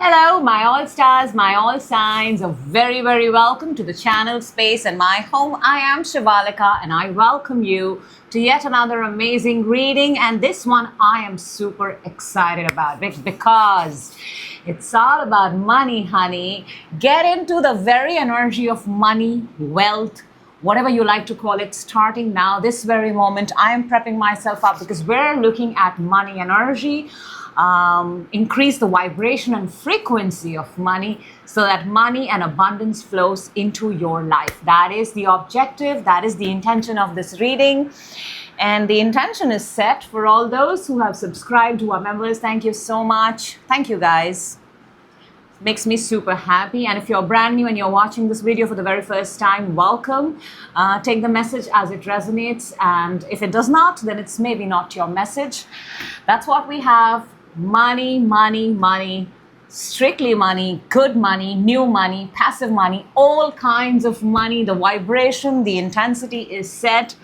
Hello, my all stars, my all signs. A very welcome to the channel Space and My Home. I am Shivalika and I welcome you to yet another amazing reading. And this one I am super excited about because it's all about money, honey. Get into the very energy of money, wealth, whatever you like to call it, starting now, this very moment. I am prepping myself up because we're looking at money energy. Increase the vibration and frequency of money so that money and abundance flows into your life. That is the objective, that is the intention of this reading. And the intention is set for all those who have subscribed, who are members. Thank you so much. Thank you, guys. Makes me super happy. And if you're brand new and you're watching this video for the very first time, welcome. Take the message as it resonates, and if it does not, then it's maybe not your message. That's what we have. Money, money, money, strictly money, good money, new money, passive money, all kinds of money. The vibration, the intensity is set.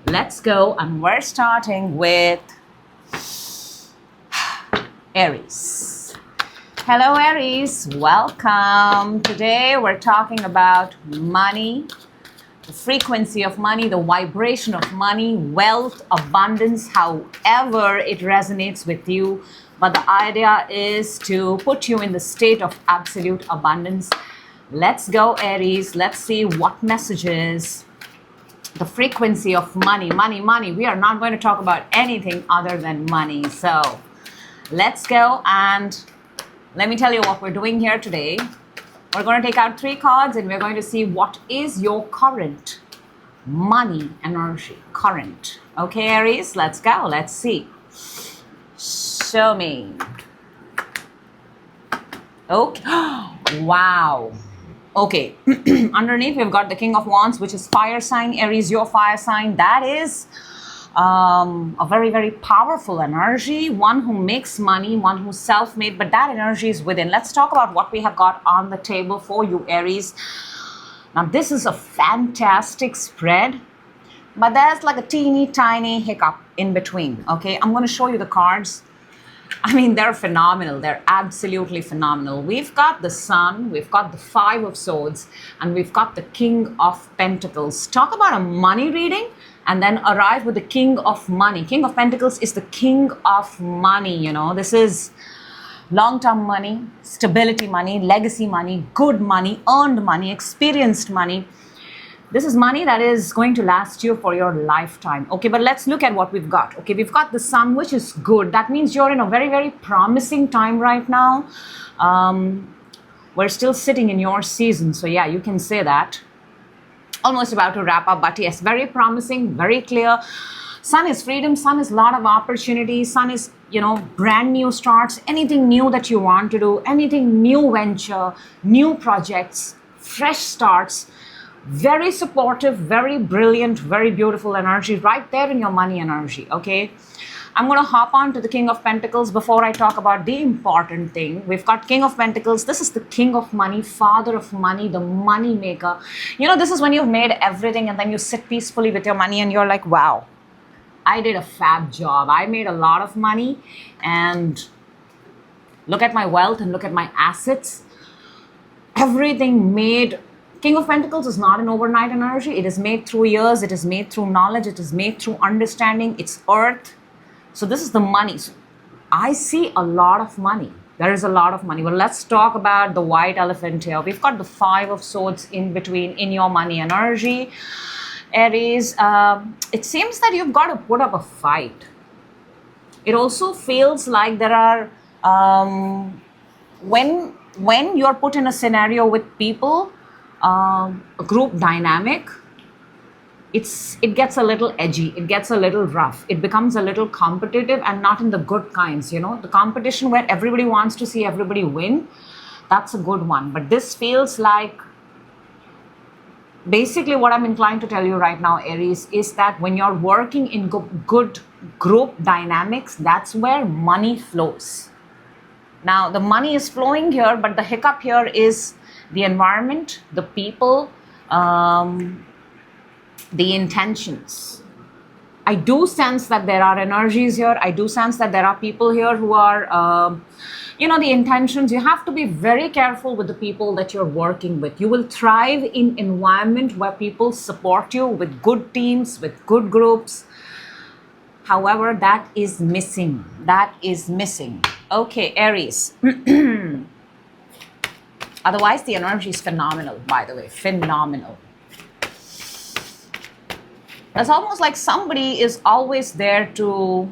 Let's go. And we're starting with Aries. Hello, Aries. Welcome. Today we're talking about money, the frequency of money, the vibration of money, wealth, abundance, however it resonates with you. But the idea is to put you in the state of absolute abundance. Let's go, Aries. Let's see what messages, the frequency of money, money, money. We are not going to talk about anything other than money. So let's go, and let me tell you what we're doing here today. We're going to take out 3 cards and we're going to see what is your current money energy. Current. Okay, Aries, let's go. Let's see. Show me. Okay. Wow. Okay. Underneath, we've got the King of Wands, which is fire sign. Aries, your fire sign. That is a very powerful energy, one who makes money, one who's self-made, but that energy is within. Let's talk about what we have got on the table for you, Aries. Now, this is a fantastic spread, but there's like a teeny tiny hiccup in between. Okay, I'm going to show you the cards. I mean, they're phenomenal. They're absolutely phenomenal. We've got the Sun, we've got the 5 of Swords, and we've got the King of Pentacles. Talk about a money reading, and then arrive with the King of Money. King of Pentacles is the king of money, you know. This is long-term money, stability money, legacy money, good money, earned money, experienced money. This is money that is going to last you for your lifetime. Okay, but let's look at what we've got. Okay, we've got the Sun, which is good. That means you're in a very promising time right now. We're still sitting in your season. So yeah, you can say that. Almost about to wrap up, but yes, very promising, very clear. Sun is freedom. Sun is a lot of opportunities. Sun is, you know, brand new starts. Anything new that you want to do, anything new venture, new projects, fresh starts. Very supportive, very brilliant, very beautiful energy right there in your money energy. Okay, I'm going to hop on to the King of Pentacles before I talk about the important thing. We've got King of Pentacles. This is the king of money, father of money, the money maker. You know, this is when you've made everything and then you sit peacefully with your money and you're like, wow, I did a fab job. I made a lot of money, and look at my wealth and look at my assets. Everything made. King of Pentacles is not an overnight energy. It is made through years. It is made through knowledge. It is made through understanding. It's earth. So this is the money. So I see a lot of money. There is a lot of money. Well, let's talk about the white elephant here. We've got the 5 of Swords in between in your money energy. Aries, it seems that you've got to put up a fight. It also feels like there are, when you're put in a scenario with people, a group dynamic, it gets a little edgy, it gets a little rough, it becomes a little competitive, and not in the good kinds, you know. The competition where everybody wants to see everybody win, that's a good one. But this feels like, basically what I'm inclined to tell you right now, Aries, is that when you're working in good group dynamics, that's where money flows. Now the money is flowing here, but the hiccup here is the environment, the people, the intentions. I do sense that there are energies here. I do sense that there are people here who are you know, the intentions. You have to be very careful with the people that you're working with. You will thrive in environment where people support you, with good teams, with good groups. However, that is missing. That is missing. Okay, Aries. Otherwise, the energy is phenomenal, by the way. Phenomenal. It's almost like somebody is always there to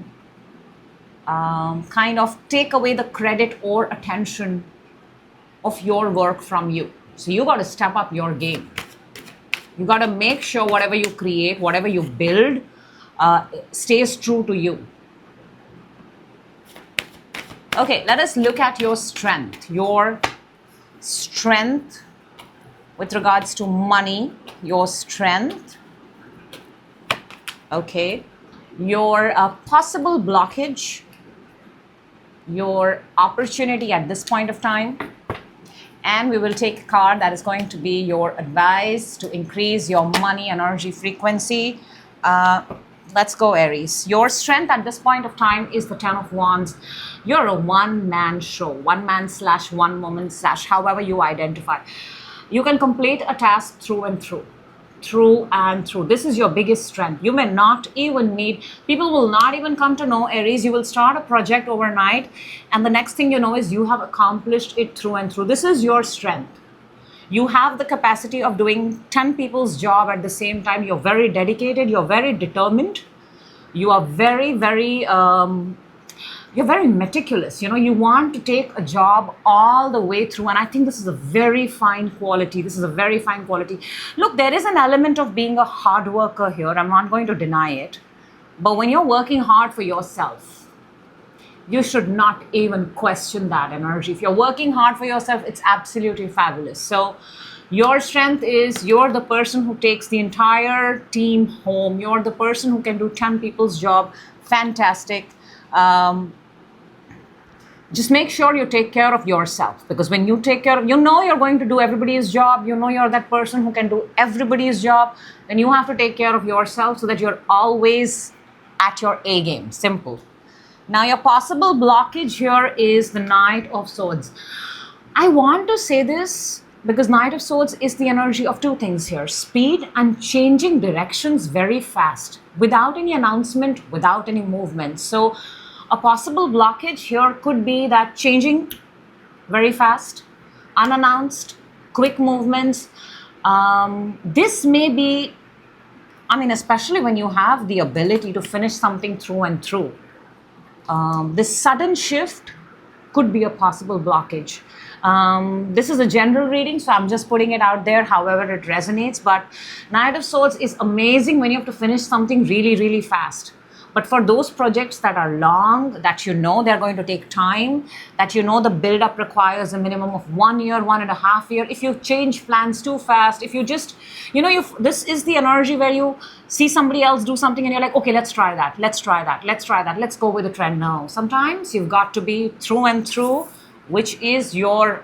kind of take away the credit or attention of your work from you. So you got to step up your game. You got to make sure whatever you create, whatever you build, stays true to you. Okay, let us look at your strength. Your strength with regards to money, your strength. Okay, your possible blockage, your opportunity at this point of time. And we will take a card that is going to be your advice to increase your money energy frequency. Let's go, Aries. Your strength at this point of time is the 10 of Wands. You're a one-man show, one-man / one-woman / however you identify. You can complete a task through and through. Through and through. This is your biggest strength. You may not even need, people will not even come to know, Aries. You will start a project overnight, and the next thing you know is you have accomplished it through and through. This is your strength. You have the capacity of doing 10 people's job at the same time. You're very dedicated. You're very determined. You are very, very, you're very meticulous. You know, you want to take a job all the way through. And I think this is a very fine quality. This is a very fine quality. Look, there is an element of being a hard worker here. I'm not going to deny it. But when you're working hard for yourself, you should not even question that energy. If you're working hard for yourself, it's absolutely fabulous. So your strength is you're the person who takes the entire team home. You're the person who can do 10 people's job. Fantastic. Just make sure you take care of yourself, because when you take care of, you know, you're going to do everybody's job. You know, you're that person who can do everybody's job. Then you have to take care of yourself so that you're always at your A game. Simple. Now, your possible blockage here is the Knight of Swords. I want to say this because Knight of Swords is the energy of two things here: speed and changing directions very fast, without any announcement, without any movement. So a possible blockage here could be that changing very fast, unannounced, quick movements. This may be, I mean, especially when you have the ability to finish something through and through. This sudden shift could be a possible blockage. This is a general reading, so I'm just putting it out there however it resonates. But Knight of Swords is amazing when you have to finish something really, really fast. But for those projects that are long, that you know they're going to take time, that you know the build-up requires a minimum of 1 year, 1.5 years, if you change plans too fast, if you just, you know, this is the energy where you see somebody else do something and you're like, okay, let's try that, let's try that, let's try that, let's go with the trend now. Sometimes you've got to be through and through, which is your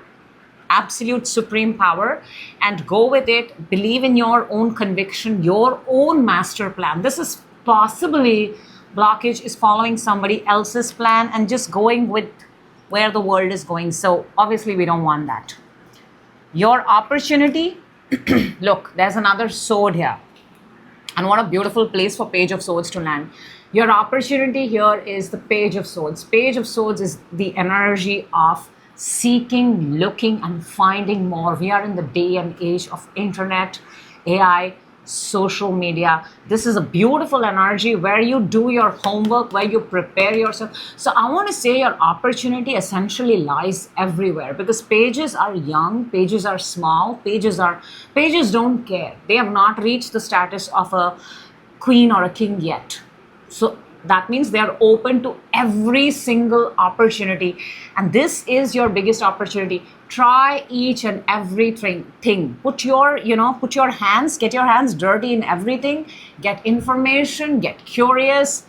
absolute supreme power, and go with it. Believe in your own conviction, your own master plan. This is possibly blockage is following somebody else's plan and just going with where the world is going. So obviously we don't want that. Your opportunity, look, there's another sword here. And what a beautiful place for Page of Swords to land. Your opportunity here is the Page of Swords. Page of Swords is the energy of seeking, looking, and finding more. We are in the day and age of internet, AI, social media. This is a beautiful energy where you do your homework, where you prepare yourself. So I want to say your opportunity essentially lies everywhere, because pages are young, pages are small, pages don't care. They have not reached the status of a queen or a king yet. So that means they are open to every single opportunity. And this is your biggest opportunity. Try each and everything. Get your hands dirty in everything. Get information, get curious,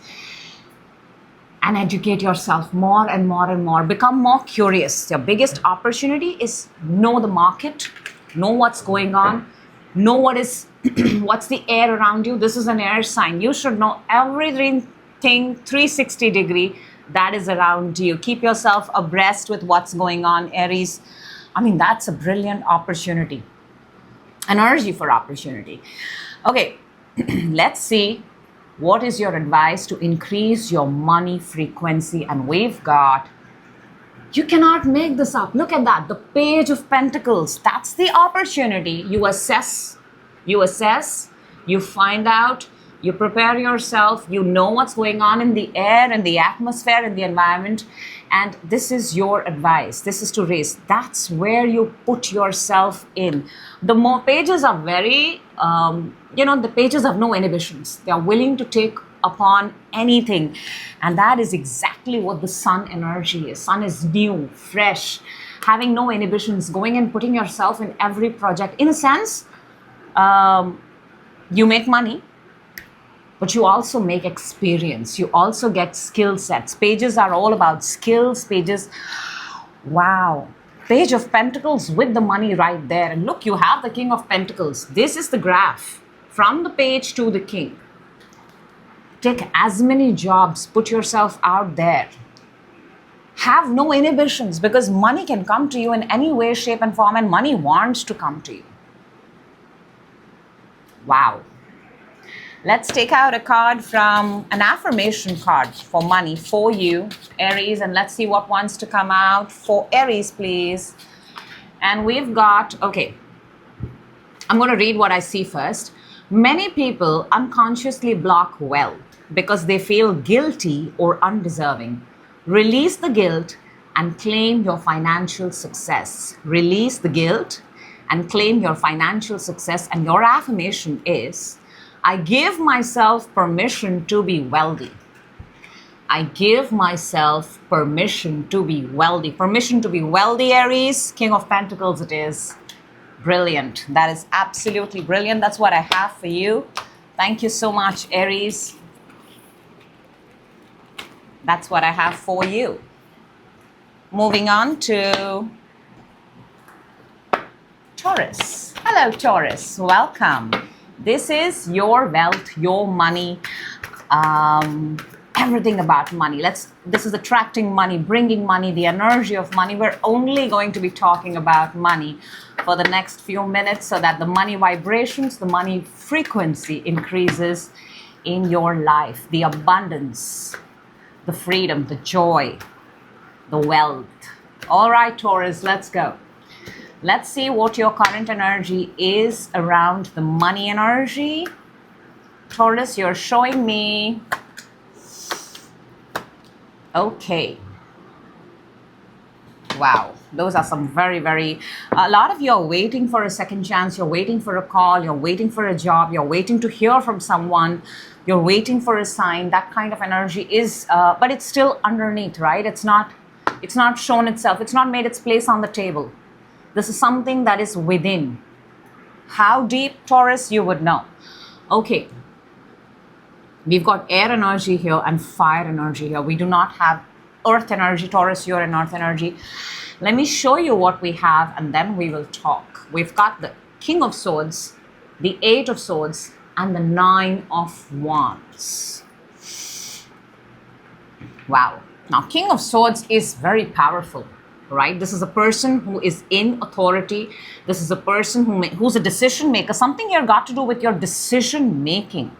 and educate yourself more and more and more. Become more curious. Your biggest opportunity is know the market, know what's going on, know what's the air around you. This is an air sign. You should know everything 360 degree. that is around you. Keep yourself abreast with what's going on, Aries. I mean, that's a brilliant opportunity. Energy for opportunity. Okay, let's see what is your advice to increase your money frequency. And we've got, you cannot make this up. Look at that, the Page of Pentacles. That's the opportunity. You assess, you find out, you prepare yourself, you know what's going on in the air, in the atmosphere, in the environment, and this is your advice. This is to raise. That's where you put yourself in. The more pages are very, the pages have no inhibitions. They are willing to take upon anything, and that is exactly what the Sun energy is. Sun is new, fresh, having no inhibitions, going and putting yourself in every project. In a sense, you make money, but you also make experience. You also get skill sets. Pages are all about skills. Pages, wow. Page of Pentacles with the money right there. And look, you have the King of Pentacles. This is the graph from the page to the King. Take as many jobs, put yourself out there. Have no inhibitions, because money can come to you in any way, shape and form, and money wants to come to you. Wow. Let's take out a card from an affirmation card for money for you, Aries, and let's see what wants to come out for Aries, please. And we've got, okay, I'm going to read what I see first. Many people unconsciously block wealth because they feel guilty or undeserving. Release the guilt and claim your financial success. Release the guilt and claim your financial success. And your affirmation is, I give myself permission to be wealthy. I give myself permission to be wealthy. Permission to be wealthy, Aries. King of Pentacles it is. Brilliant. That is absolutely brilliant. That's what I have for you. Thank you so much, Aries. That's what I have for you. Moving on to Taurus. Hello, Taurus. Welcome. This is your wealth, your money, everything about money. This is attracting money, bringing money, the energy of money. We're only going to be talking about money for the next few minutes so that the money vibrations, the money frequency increases in your life. The abundance, the freedom, the joy, the wealth. All right, Taurus, let's go. Let's see what your current energy is around the money energy. Taurus, you're showing me. Okay. Wow. Those are some very, very, a lot of you are waiting for a second chance. You're waiting for a call. You're waiting for a job. You're waiting to hear from someone. You're waiting for a sign. That kind of energy is, but it's still underneath, right? It's not shown itself. It's not made its place on the table. This is something that is within. How deep, Taurus, you would know. Okay. We've got air energy here and fire energy here. We do not have earth energy. Taurus, you're in earth energy. Let me show you what we have and then we will talk. We've got the King of Swords, the Eight of Swords, and the Nine of Wands. Wow. Now, King of Swords is very powerful. Right? This is a person who is in authority. This is a person who's a decision maker. Something here got to do with your decision making.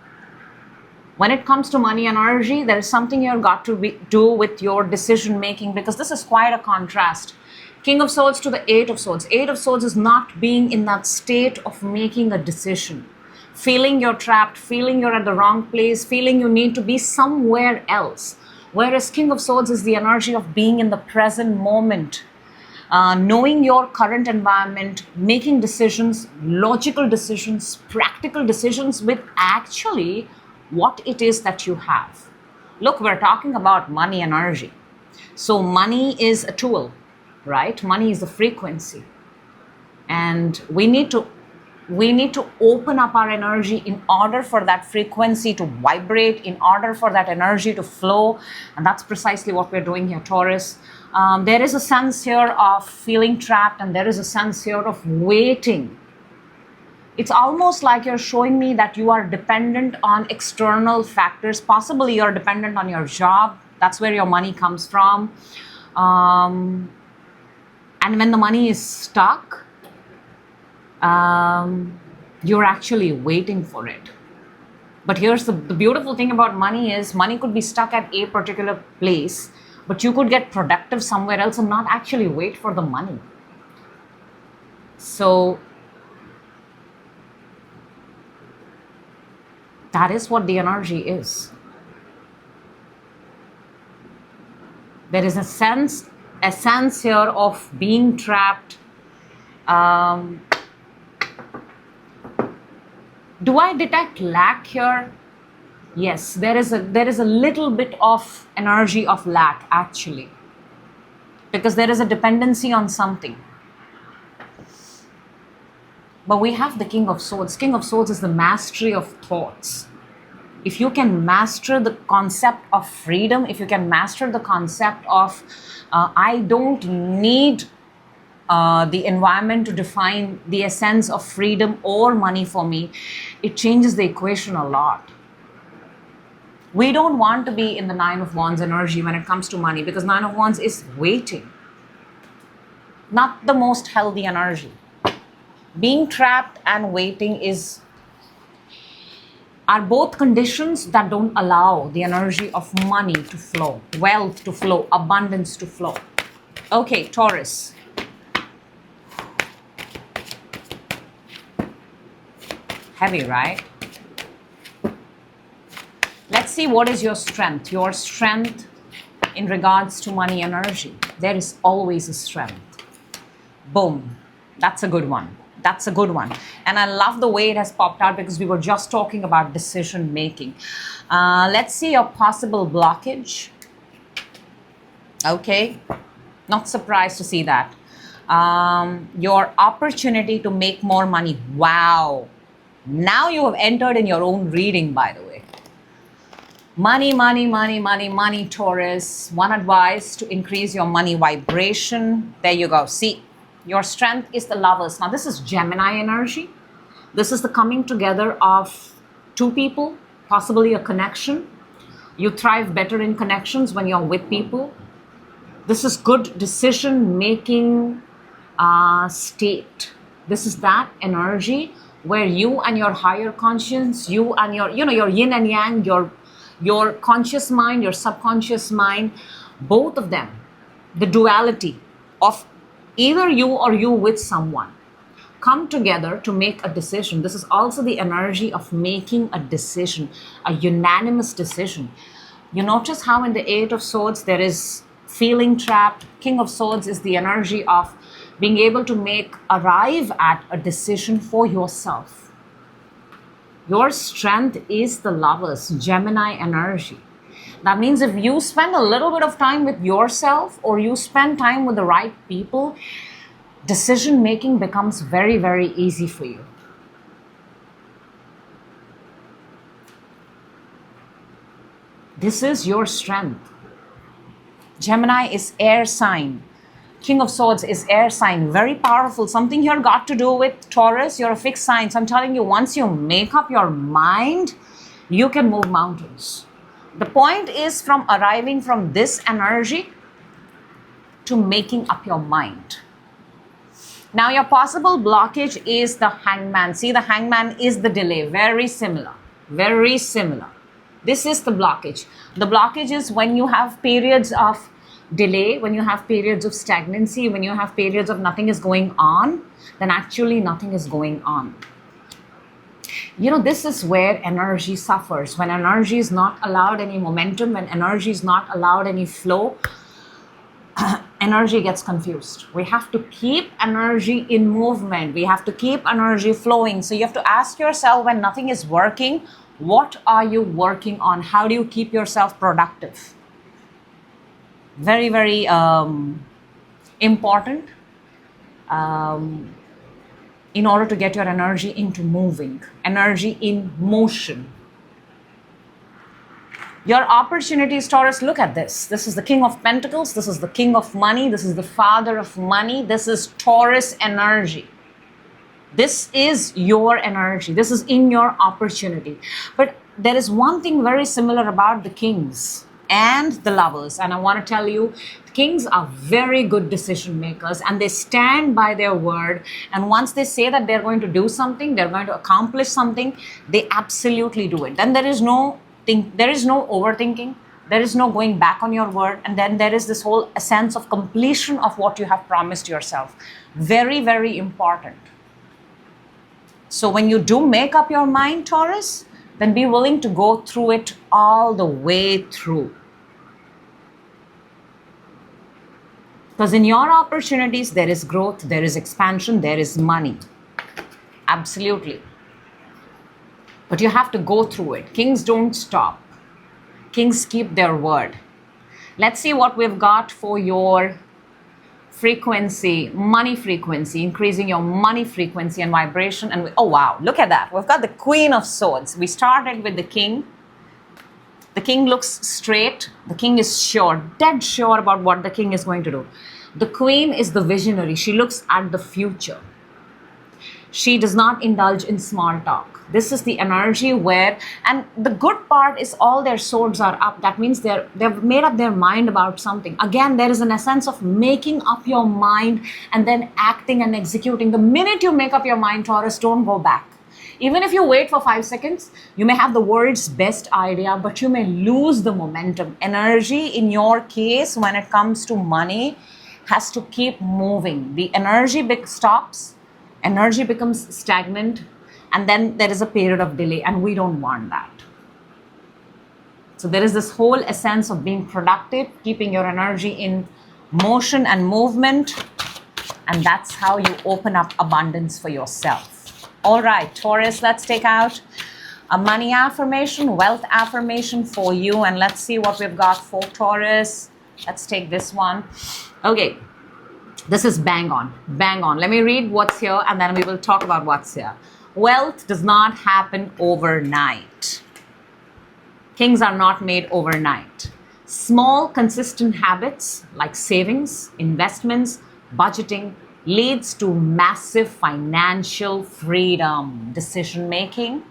When it comes to money and energy, there is something here got to do with your decision making, because this is quite a contrast. King of Swords to the Eight of Swords. Eight of Swords is not being in that state of making a decision. Feeling you're trapped, feeling you're at the wrong place, feeling you need to be somewhere else. Whereas King of Swords is the energy of being in the present moment, knowing your current environment, making decisions, logical decisions, practical decisions with actually what it is that you have. Look, we're talking about money and energy. So money is a tool, right? Money is a frequency. And we need to open up our energy in order for that frequency to vibrate, in order for that energy to flow. And that's precisely what we're doing here, Taurus. There is a sense here of feeling trapped, and there is a sense here of waiting. It's almost like you're showing me that you are dependent on external factors. Possibly you're dependent on your job. That's where your money comes from. And when the money is stuck, you're actually waiting for it. But here's the beautiful thing about money is money could be stuck at a particular place, but you could get productive somewhere else and not actually wait for the money. So that is what the energy is. There is a sense here of being trapped. Do I detect lack here? Yes, there is a little bit of energy of lack actually, because there is a dependency on something. But we have the King of Swords. King of Swords is the mastery of thoughts. If you can master the concept of freedom, if you can master the concept of I don't need the environment to define the essence of freedom or money for me, it changes the equation a lot. We don't want to be in the Nine of Wands energy when it comes to money, because Nine of Wands is waiting. Not the most healthy energy. Being trapped and waiting are both conditions that don't allow the energy of money to flow, wealth to flow, abundance to flow. Okay, Taurus. Heavy, right? Let's see what is your strength. Your strength in regards to money energy. There is always a strength. Boom. That's a good one. That's a good one. And I love the way it has popped out, because we were just talking about decision making. Let's see your possible blockage. Okay. Not surprised to see that. Your opportunity to make more money. Wow. Now you have entered in your own reading, by the way. Money, money, money, money, money, Taurus. One advice to increase your money vibration. There you go. See, your strength is the Lovers. Now, this is Gemini energy. This is the coming together of two people, possibly a connection. You thrive better in connections when you're with people. This is good decision-making state. This is that energy where you and your higher conscience, you and your yin and yang, your conscious mind, your subconscious mind, both of them, the duality of either you or you with someone, come together to make a decision. This is also the energy of making a decision, a unanimous decision. You notice how in the Eight of Swords there is feeling trapped. King of Swords is the energy of being able to arrive at a decision for yourself. Your strength is the Lovers, Gemini energy. That means if you spend a little bit of time with yourself, or you spend time with the right people, decision making becomes very, very easy for you. This is your strength. Gemini is air sign. King of Swords is air sign. Very powerful. Something here got to do with Taurus. You're a fixed sign. So I'm telling you, once you make up your mind, you can move mountains. The point is from arriving from this energy to making up your mind. Now, your possible blockage is the Hangman. See, the Hangman is the delay. Very similar. Very similar. This is the blockage. The blockage is when you have periods of delay, when you have periods of stagnancy, when you have periods of nothing is going on, then actually nothing is going on. You know, this is where energy suffers. When energy is not allowed any momentum, when energy is not allowed any flow, energy gets confused. We have to keep energy in movement. We have to keep energy flowing. So you have to ask yourself, when nothing is working, what are you working on? How do you keep yourself productive? Very, very important in order to get your energy into moving, energy in motion. Your opportunities, Taurus, look at this. This is the King of Pentacles. This is the King of Money. This is the Father of Money. This is Taurus energy. This is your energy. This is in your opportunity. But there is one thing very similar about the kings. and the Lovers. And I want to tell you, kings are very good decision makers and they stand by their word. And once they say that they're going to do something, they're going to accomplish something, they absolutely do it. Then there is no overthinking. There is no going back on your word. And then there is this whole sense of completion of what you have promised yourself. Very, very important. So when you do make up your mind, Taurus, then be willing to go through it all the way through. Because in your opportunities, there is growth, there is expansion, there is money. Absolutely. But you have to go through it. Kings don't stop. Kings keep their word. Let's see what we've got for your frequency, money frequency, increasing your money frequency and vibration. And oh wow, look at that. We've got the Queen of Swords. We started with the King. The King looks straight. The King is sure, dead sure about what the King is going to do. The Queen is the visionary. She looks at the future. She does not indulge in small talk. This is the energy where, and the good part is all their swords are up. That means they've made up their mind about something. Again, there is an essence of making up your mind and then acting and executing. The minute you make up your mind, Taurus, don't go back. Even if you wait for 5 seconds, you may have the world's best idea, but you may lose the momentum. Energy, in your case, when it comes to money, has to keep moving. The energy stops, energy becomes stagnant, and then there is a period of delay, and we don't want that. So there is this whole essence of being productive, keeping your energy in motion and movement, and that's how you open up abundance for yourself. All right, Taurus, let's take out a money affirmation, wealth affirmation for you, and let's see what we've got for Taurus. Let's take this one. Okay, this is bang on, bang on. Let me read what's here, and then we will talk about what's here. Wealth does not happen overnight. Kings are not made overnight. Small, consistent habits like savings, investments, budgeting leads to massive financial freedom, decision making.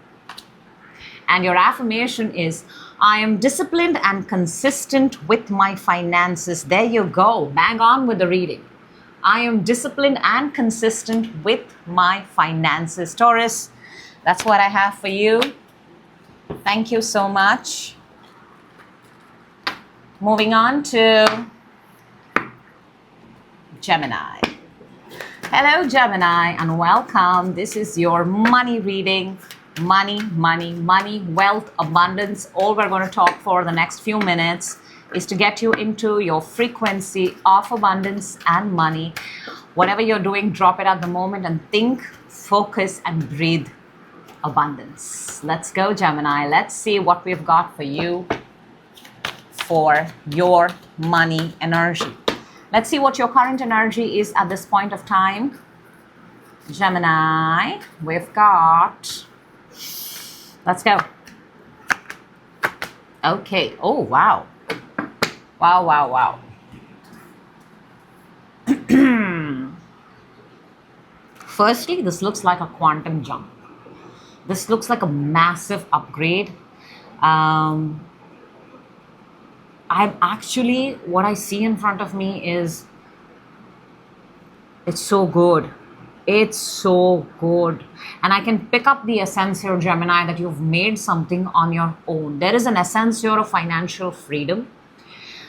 And your affirmation is, I am disciplined and consistent with my finances. There you go. Bang on with the reading. I am disciplined and consistent with my finances. Taurus, that's what I have for you. Thank you so much. Moving on to Gemini. Hello, Gemini, and welcome. This is your money reading. Money, money, money, wealth, abundance. All we're going to talk for the next few minutes is to get you into your frequency of abundance and money. Whatever you're doing, drop it at the moment and think, focus, and breathe abundance. Let's go, Gemini. Let's see what we've got for you for your money energy. Let's see what your current energy is at this point of time. Gemini, we've got, let's go. Okay, oh wow. Wow, wow, wow. Firstly, this looks like a quantum jump. This looks like a massive upgrade. I'm actually, what I see in front of me is, it's so good. It's so good. And I can pick up the essence here, Gemini, that you've made something on your own. There is an essence here of financial freedom.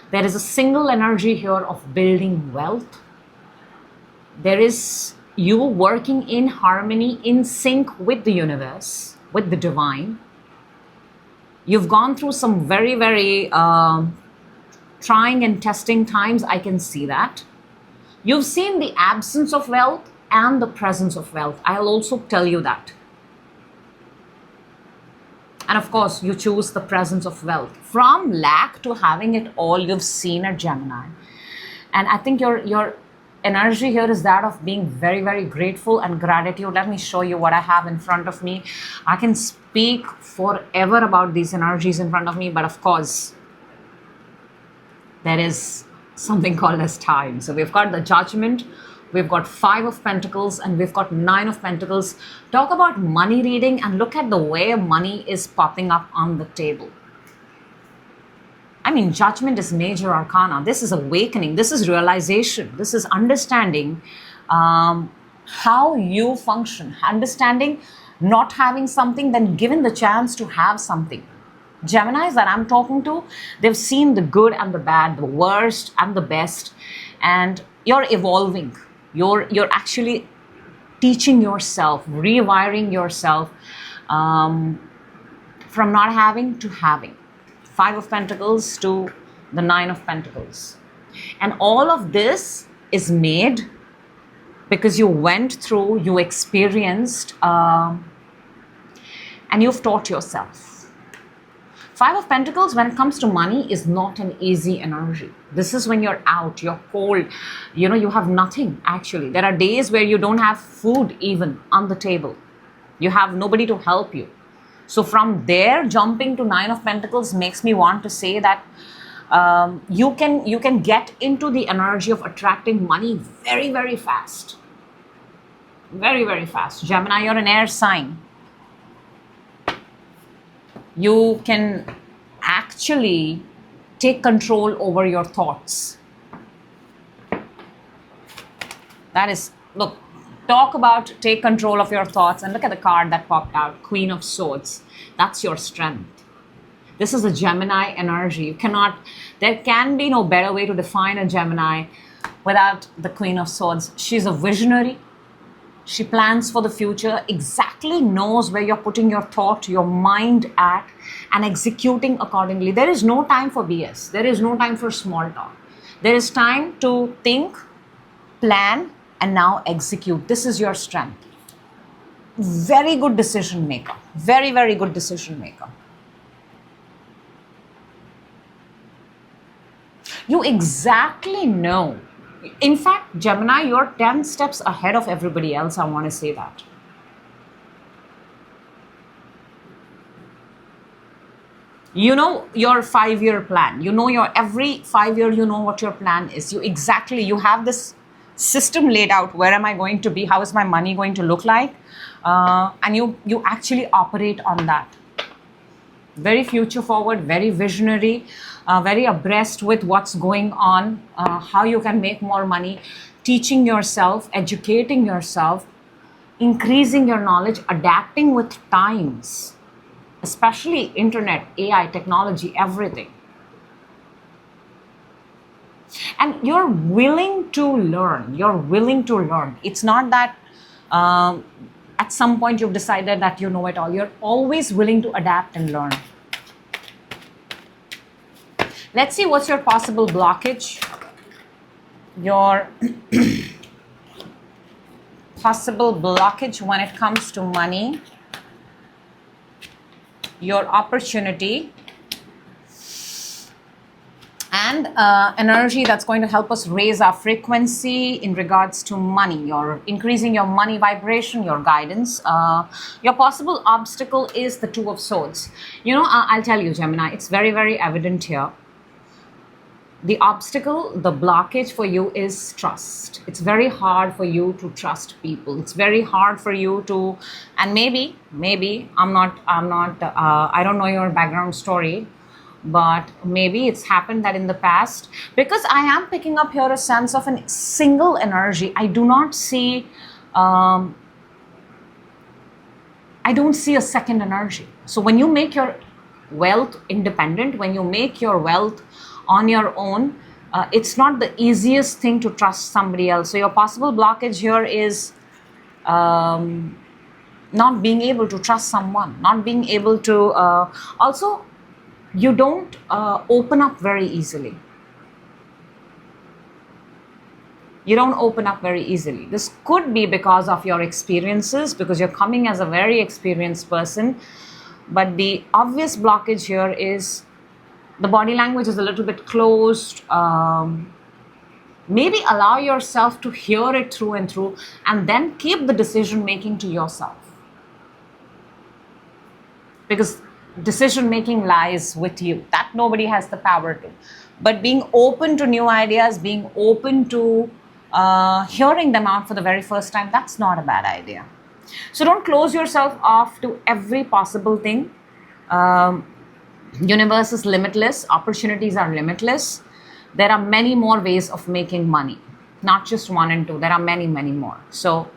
There is a single energy here of building wealth. There is you working in harmony, in sync with the universe, with the divine. You've gone through some very, very trying and testing times. I can see that. You've seen the absence of wealth and the presence of wealth. I'll also tell you that. And of course, you choose the presence of wealth. From lack to having it all, you've seen a Gemini. And I think your energy here is that of being very, very grateful and gratitude. Let me show you what I have in front of me. I can speak forever about these energies in front of me, but of course, there is something called as time. So we've got the Judgment, we've got 5 of Pentacles, and we've got 9 of Pentacles. Talk about money reading and look at the way money is popping up on the table. I mean, judgment is major arcana. This is awakening. This is realization. This is understanding how you function. Understanding not having something, then given the chance to have something. Geminis that I'm talking to, they've seen the good and the bad, the worst and the best, and you're evolving. You're actually teaching yourself, rewiring yourself from not having to having. 5 of Pentacles to the 9 of Pentacles. And all of this is made because you went through, you experienced, and you've taught yourself. 5 of Pentacles, when it comes to money, is not an easy energy. This is when you're out, you're cold, you have nothing actually. There are days where you don't have food even on the table. You have nobody to help you. So from there, jumping to 9 of Pentacles makes me want to say that you can get into the energy of attracting money very, very fast. Very, very fast. Gemini, you're an air sign. You can actually take control over your thoughts. That is, look, talk about take control of your thoughts, and look at the card that popped out, Queen of Swords. That's your strength. This is a Gemini energy. There can be no better way to define a Gemini without the Queen of Swords. She's a visionary. She plans for the future, exactly knows where you're putting your thought, your mind at, and executing accordingly. There is no time for BS. There is no time for small talk. There is time to think, plan, and now execute. This is your strength. Very good decision maker. Very, very good decision maker. You exactly know. In fact, Gemini, you're 10 steps ahead of everybody else. I want to say that. You know your 5-year plan. You know every 5 year, you know what your plan is. You have this system laid out. Where am I going to be? How is my money going to look like? And you actually operate on that. Very future forward, very visionary, very abreast with what's going on, how you can make more money, teaching yourself, educating yourself, increasing your knowledge, adapting with times, especially internet, AI, technology, everything. And you're willing to learn. You're willing to learn. It's not that at some point you've decided that you know it all. You're always willing to adapt and learn. Let's see what's your possible blockage. Your possible blockage when it comes to money. Your opportunity. And energy that's going to help us raise our frequency in regards to money. You're increasing your money vibration, your guidance. Your possible obstacle is the 2 of Swords. I'll tell you, Gemini, it's very, very evident here. The obstacle, the blockage for you is trust. It's very hard for you to trust people. It's very hard for you to, and maybe, I don't know your background story, but maybe it's happened that in the past, because I am picking up here a sense of a single energy. I do not see, I don't see a second energy. So when you make your wealth independent, when you make your wealth on your own, it's not the easiest thing to trust somebody else. So your possible blockage here is not being able to trust someone, not being able to, also, you don't open up very easily. You don't open up very easily. This could be because of your experiences, because you're coming as a very experienced person. But the obvious blockage here is the body language is a little bit closed. Maybe allow yourself to hear it through and through, and then keep the decision making to yourself. Because decision making lies with you. That nobody has the power to. But being open to new ideas, being open to hearing them out for the very first time, that's not a bad idea. So don't close yourself off to every possible thing. Universe is limitless. Opportunities are limitless. There are many more ways of making money, not just one and two. There are many, many more. So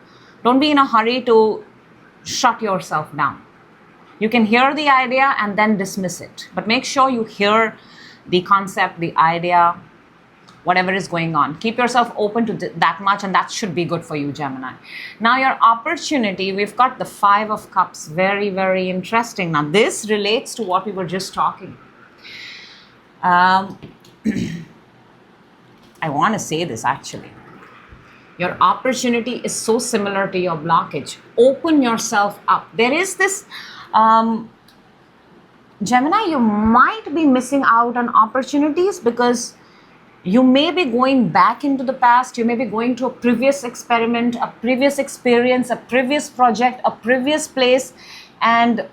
don't be in a hurry to shut yourself down. You can hear the idea and then dismiss it. But make sure you hear the concept, the idea, whatever is going on. Keep yourself open to that much, and that should be good for you, Gemini. Now, your opportunity, we've got the Five of Cups. Very, very interesting. Now, this relates to what we were just talking. I want to say this actually. Your opportunity is so similar to your blockage. Open yourself up. There is this, Gemini, you might be missing out on opportunities because you may be going back into the past. You may be going to a previous experiment, a previous experience, a previous project, a previous place, and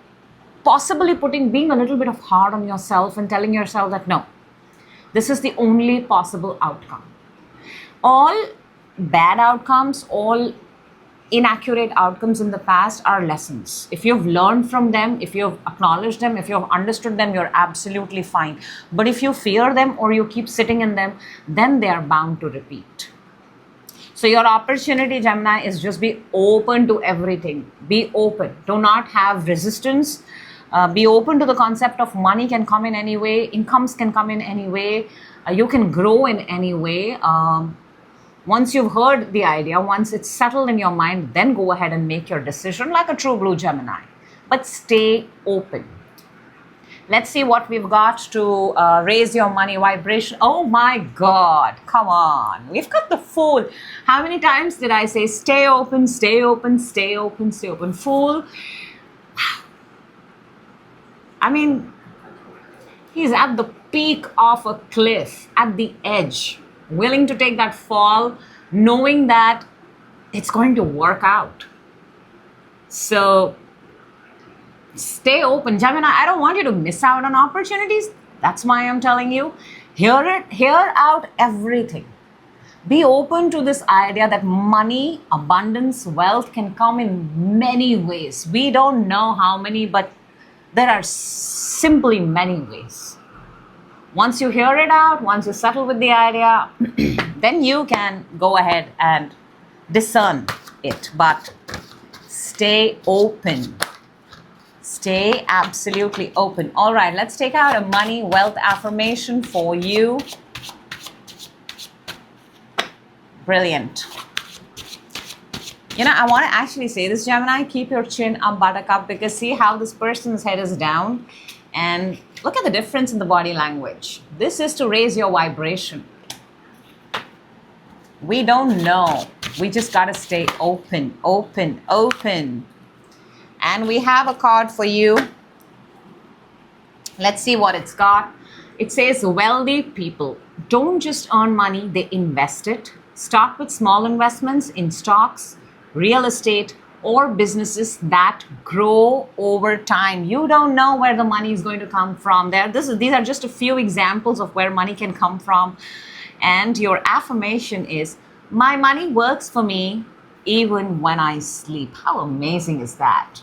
possibly being a little bit of hard on yourself and telling yourself that no, this is the only possible outcome. All bad outcomes, all inaccurate outcomes in the past are lessons. If you've learned from them, if you've acknowledged them, if you've understood them, you're absolutely fine. But if you fear them or you keep sitting in them, then they are bound to repeat. So your opportunity, Gemini, is just be open to everything. Be open. Do not have resistance. Be open to the concept of money can come in any way. Incomes can come in any way. You can grow in any way. Once you've heard the idea, once it's settled in your mind, then go ahead and make your decision like a true blue Gemini. But stay open. Let's see what we've got to raise your money vibration. Oh my God, come on. We've got the Fool. How many times did I say stay open, stay open, stay open, stay open? Fool. I mean, he's at the peak of a cliff, at the edge, willing to take that fall, knowing that it's going to work out. So stay open. Gemini, I don't want you to miss out on opportunities. That's why I'm telling you, hear out everything. Be open to this idea that money, abundance, wealth can come in many ways. We don't know how many, but there are simply many ways. Once you hear it out, once you settle with the idea, then you can go ahead and discern it. But stay open. Stay absolutely open. All right, let's take out a money wealth affirmation for you. Brilliant. You know, I want to actually say this, Gemini, keep your chin up, buttercup, because see how this person's head is down? And look at the difference in the body language. This is to raise your vibration. We don't know. We just got to stay open, open, open. And we have a card for you. Let's see what it's got. It says, wealthy people don't just earn money, they invest it. Start with small investments in stocks, real estate, or businesses that grow over time. You don't know where the money is going to come from. These are just a few examples of where money can come from. And your affirmation is, my money works for me even when I sleep. How amazing is that?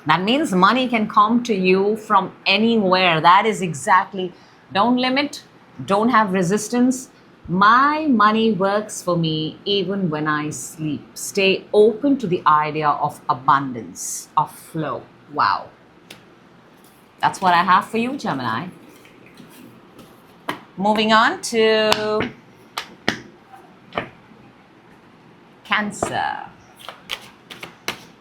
That means money can come to you from anywhere. That is exactly, don't limit, don't have resistance. My money works for me even when I sleep. Stay open to the idea of abundance, of flow. Wow. That's what I have for you, Gemini. Moving on to Cancer.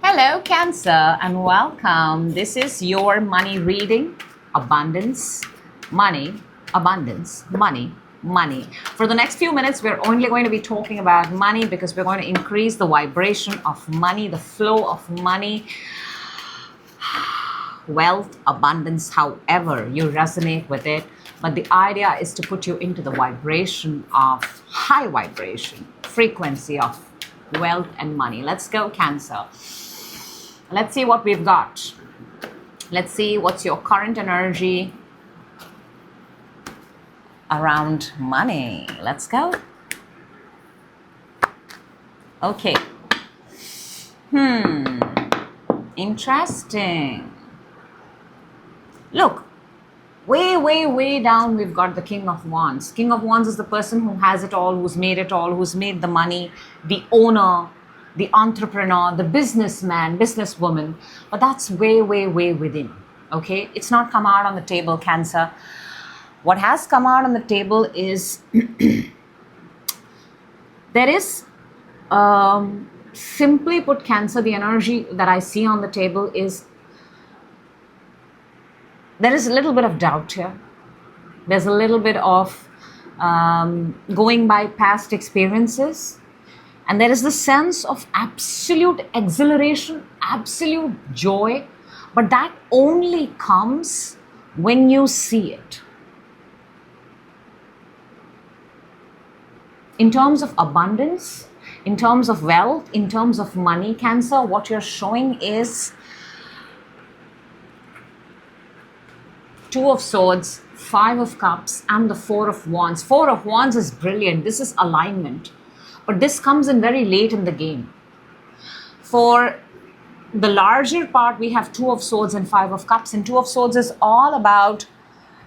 Hello, Cancer, and welcome. This is your money reading. Abundance, money, abundance, money, money. For the next few minutes, we're only going to be talking about money because we're going to increase the vibration of money, the flow of money, wealth, abundance, however you resonate with it. But the idea is to put you into the vibration of high vibration, frequency of wealth and money. Let's go, Cancer. Let's see what we've got. Let's see what's your current energy around money. Let's go. Okay. Interesting. Look, Way down, we've got the King of Wands. King of Wands is the person who has it all, who's made it all, who's made the money, the owner, the entrepreneur, the businessman, businesswoman. But that's way within. Okay? It's not come out on the table, Cancer. What has come out on the table is there is, simply put, Cancer, the energy that I see on the table is there is a little bit of doubt here. There's a little bit of going by past experiences. And there is the sense of absolute exhilaration, absolute joy. But that only comes when you see it. In terms of abundance, in terms of wealth, in terms of money, Cancer, what you're showing is Two of Swords, Five of Cups, and the Four of Wands. Four of Wands is brilliant. This is alignment. But this comes in very late in the game. For the larger part, we have Two of Swords and Five of Cups. And Two of Swords is all about,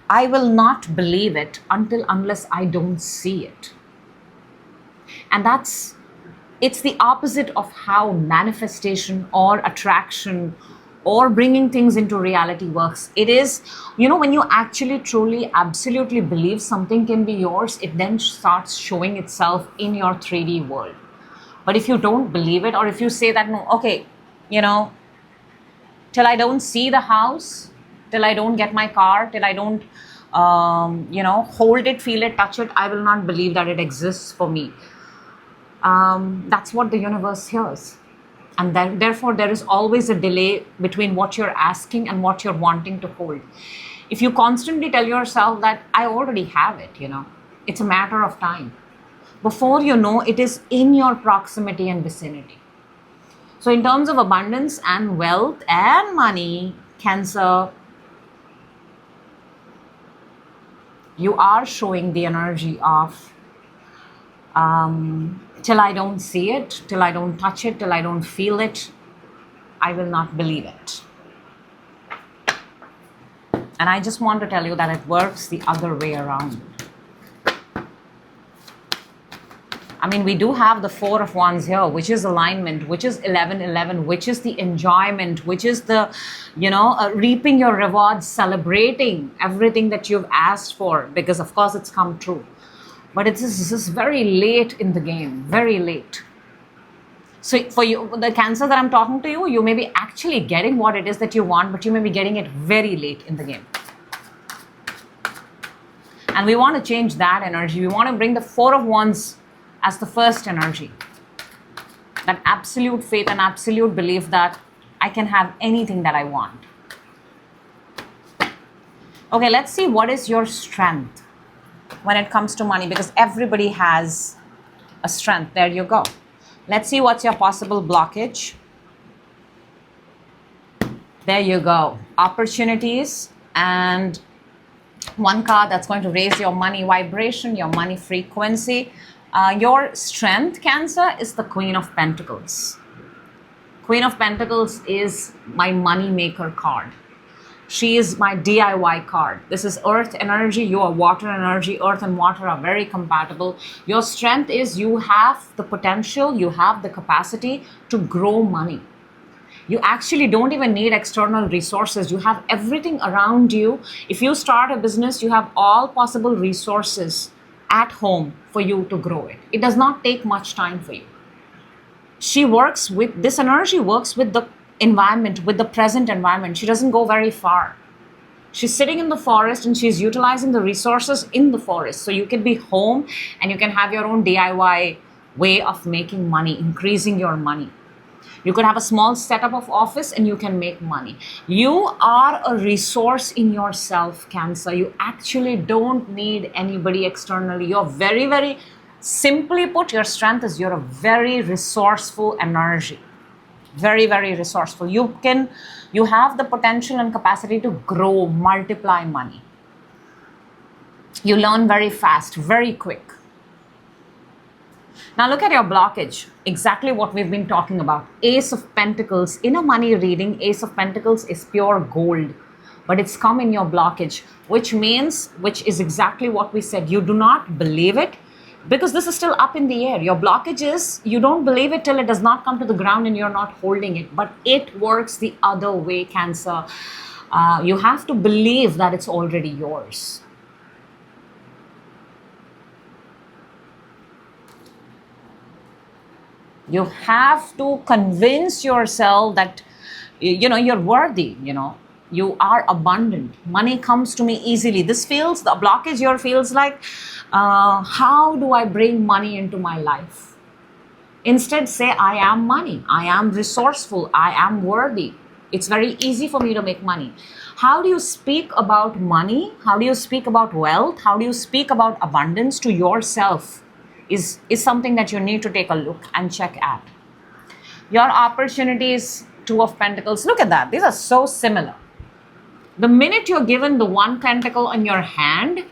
I will not believe it unless I don't see it. And it's the opposite of how manifestation or attraction or bringing things into reality works. It is, when you actually, truly, absolutely believe something can be yours, it then starts showing itself in your 3D world. But if you don't believe it, or if you say that, no, okay, till I don't see the house, till I don't get my car, till I don't, hold it, feel it, touch it, I will not believe that it exists for me. That's what the universe hears. And therefore, there is always a delay between what you're asking and what you're wanting to hold. If you constantly tell yourself that I already have it, it's a matter of time. Before you know, it is in your proximity and vicinity. So in terms of abundance and wealth and money, Cancer, you are showing the energy of till I don't see it, till I don't touch it, till I don't feel it, I will not believe it. And I just want to tell you that it works the other way around. I mean, we do have the Four of Wands here, which is alignment, which is 11-11, which is the enjoyment, which is the, reaping your rewards, celebrating everything that you've asked for, because of course it's come true. But this is very late in the game, very late. So for you, the Cancer that I'm talking to you, you may be actually getting what it is that you want, but you may be getting it very late in the game. And we want to change that energy. We want to bring the Four of Wands as the first energy. That absolute faith and absolute belief that I can have anything that I want. Okay, let's see what is your strength when it comes to money, because everybody has a strength. There you go. Let's see what's your possible blockage. There you go. Opportunities, and one card that's going to raise your money vibration, your money frequency. Your strength, Cancer, is the Queen of Pentacles. Queen of Pentacles is my money maker card. She is my DIY card. This is earth energy. You are water energy. Earth and water are very compatible. Your strength is you have the potential, you have the capacity to grow money. You actually don't even need external resources. You have everything around you. If you start a business, you have all possible resources at home for you to grow it. It does not take much time for you. This energy works with the environment, with the present environment. She doesn't go very far. She's sitting in the forest and she's utilizing the resources in the forest. So you can be home and you can have your own DIY way of making money, increasing your money. You could have a small setup of office and you can make money. You are a resource in yourself, Cancer. You actually don't need anybody externally. You're very, very simply put, your strength is you're a very resourceful energy. Very, very resourceful. You have the potential and capacity to grow, multiply money. You learn very fast, very quick. Now look at your blockage. Exactly what we've been talking about. Ace of Pentacles. In a money reading, Ace of Pentacles is pure gold. but it's come in your blockage, which is exactly what we said. You do not believe it because this is still up in the air. Your blockage is you don't believe it till it does not come to the ground and you're not holding it. But it works the other way, Cancer. You have to believe that it's already yours. You have to convince yourself that, you're worthy, you are abundant. Money comes to me easily. The blockage here feels like, how do I bring money into my life? Instead, say, I am money. I am resourceful. I am worthy. It's very easy for me to make money. How do you speak about money? How do you speak about wealth? How do you speak about abundance to yourself? Is something that you need to take a look and check at. Your opportunities, Two of Pentacles. Look at that. These are so similar. The minute you're given the one pentacle in your hand,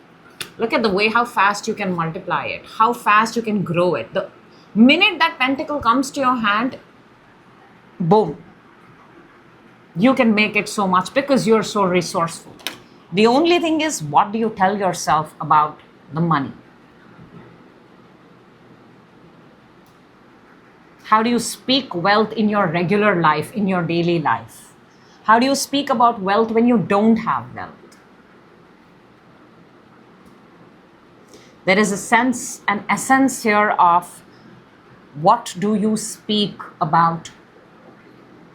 look at the way how fast you can multiply it, how fast you can grow it. The minute that pentacle comes to your hand, boom, you can make it so much because you're so resourceful. The only thing is, what do you tell yourself about the money? How do you speak wealth in your regular life, in your daily life? How do you speak about wealth when you don't have wealth? There is a sense, an essence here of what do you speak about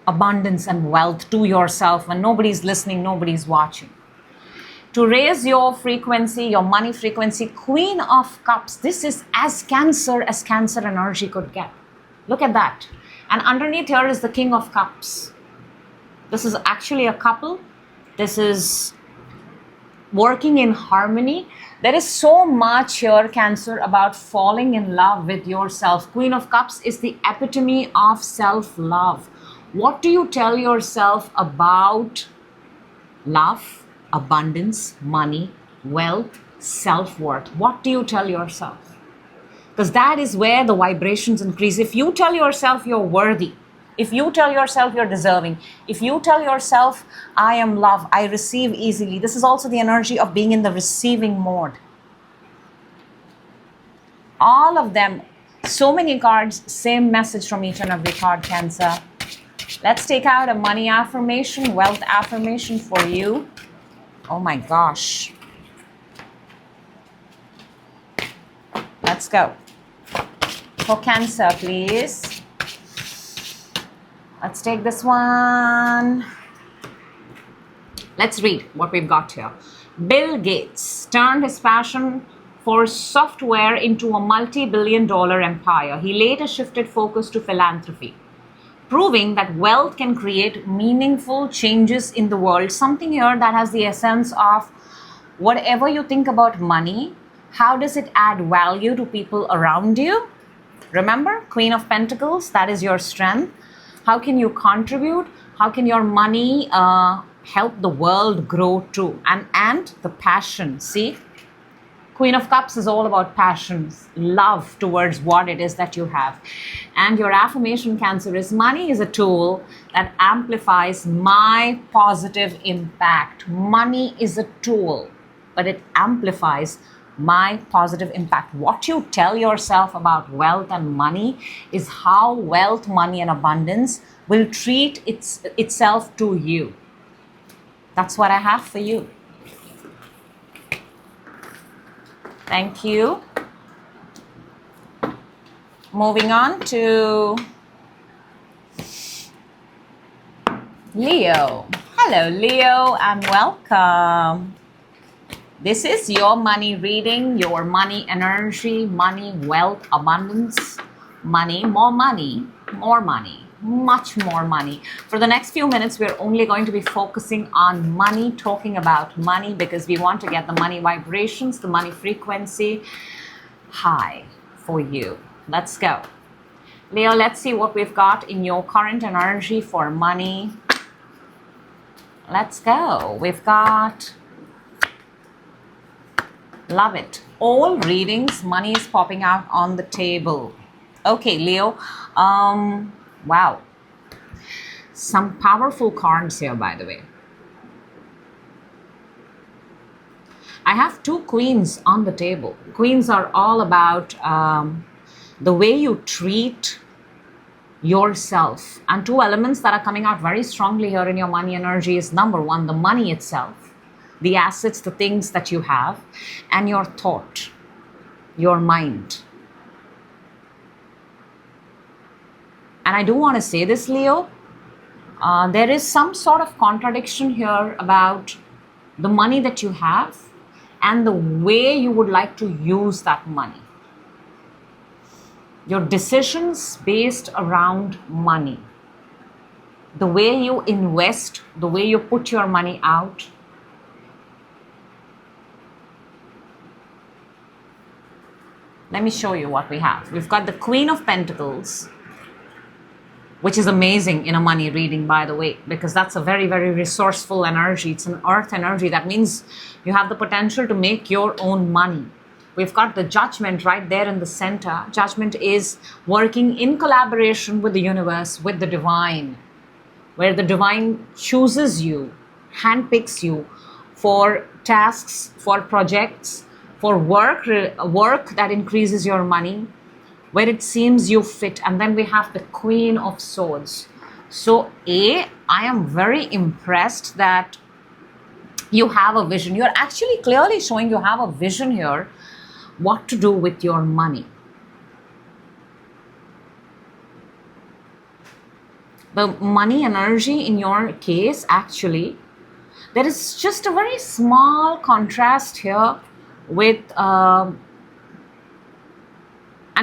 abundance and wealth to yourself when nobody's listening, nobody's watching. To raise your frequency, your money frequency, Queen of Cups. This is as Cancer energy could get. Look at that. And underneath here is the King of Cups. This is actually a couple. This is working in harmony. There is so much here, Cancer, about falling in love with yourself. Queen of Cups is the epitome of self-love. What do you tell yourself about love, abundance, money, wealth, self-worth? What do you tell yourself? Because that is where the vibrations increase. If you tell yourself you're worthy, if you tell yourself you're deserving, if you tell yourself, I am love, I receive easily. This is also the energy of being in the receiving mode. All of them, so many cards, same message from each and every card, Cancer. Let's take out a money affirmation, wealth affirmation for you. Oh my gosh. Let's go. For Cancer, please. Let's take this one. Let's read what we've got here. Bill Gates turned his passion for software into a multi-billion-dollar empire. He later shifted focus to philanthropy, proving that wealth can create meaningful changes in the world. Something here that has the essence of whatever you think about money, how does it add value to people around you? Remember, Queen of Pentacles, that is your strength. How can you contribute? How can your money help the world grow too? And the passion, see? Queen of Cups is all about passions, love towards what it is that you have. And your affirmation, Cancer, is money is a tool that amplifies my positive impact. Money is a tool, but it amplifies my positive impact. What you tell yourself about wealth and money is how wealth, money, and abundance will treat itself to you. That's what I have for you. Thank you. Moving on to Leo. Hello, Leo, and welcome. This is your money reading, your money energy, money, wealth, abundance, money, more money, much more money. For the next few minutes, we're only going to be focusing on money, talking about money, because we want to get the money vibrations, the money frequency high for you. Let's go. Leo, let's see what we've got in your current energy for money. Let's go. We've got... Love it. All readings, money is popping out on the table. Okay, Leo. Wow. Some powerful cards here, by the way. I have two queens on the table. Queens are all about the way you treat yourself. And two elements that are coming out very strongly here in your money energy is number one, the money itself, the assets, the things that you have, and your thought, your mind. And I do want to say this, Leo, there is some sort of contradiction here about the money that you have and the way you would like to use that money. Your decisions based around money, the way you invest, the way you put your money out. Let me show you what we have. We've got the Queen of Pentacles, which is amazing in a money reading, by the way, because that's a very, very resourceful energy. It's an earth energy. That means you have the potential to make your own money. We've got the Judgment right there in the center. Judgment is working in collaboration with the universe, with the divine, where the divine chooses you, handpicks you for tasks, for projects, for work that increases your money, where it seems you fit. And then we have the Queen of Swords. So I am very impressed that you have a vision. You're actually clearly showing you have a vision here, what to do with your money. The money energy in your case, actually, there is just a very small contrast here with, and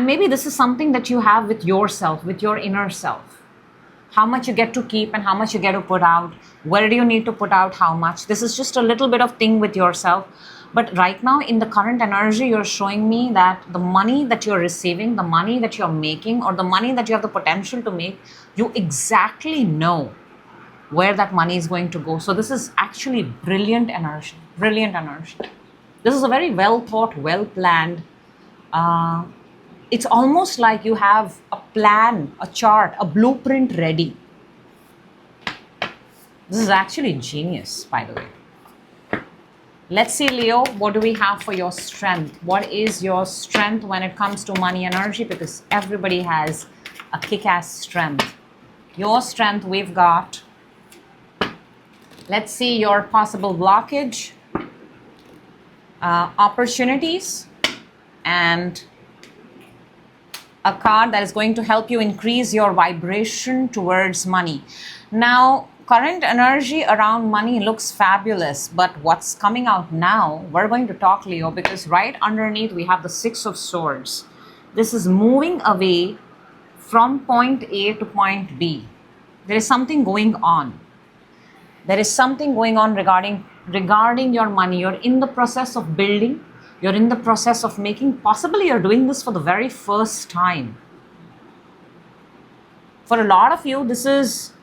maybe this is something that you have with yourself, with your inner self. How much you get to keep and how much you get to put out. Where do you need to put out how much? This is just a little bit of thing with yourself. But right now in the current energy, you're showing me that the money that you're receiving, the money that you're making, or the money that you have the potential to make, you exactly know where that money is going to go. So this is actually brilliant energy, brilliant energy. This is a very well thought, well planned. It's almost like you have a plan, a chart, a blueprint ready. This is actually genius, by the way. Let's see, Leo, what do we have for your strength? What is your strength when it comes to money energy? Because everybody has a kick-ass strength. Your strength, we've got. Let's see your possible blockage, opportunities, and a card that is going to help you increase your vibration towards money. Now, current energy around money looks fabulous, but what's coming out now, we're going to talk, Leo, because right underneath we have the Six of Swords. This is moving away from point A to point B. There is something going on. There is something going on regarding your money. You're in the process of building. You're in the process of making. Possibly you're doing this for the very first time. For a lot of you, this is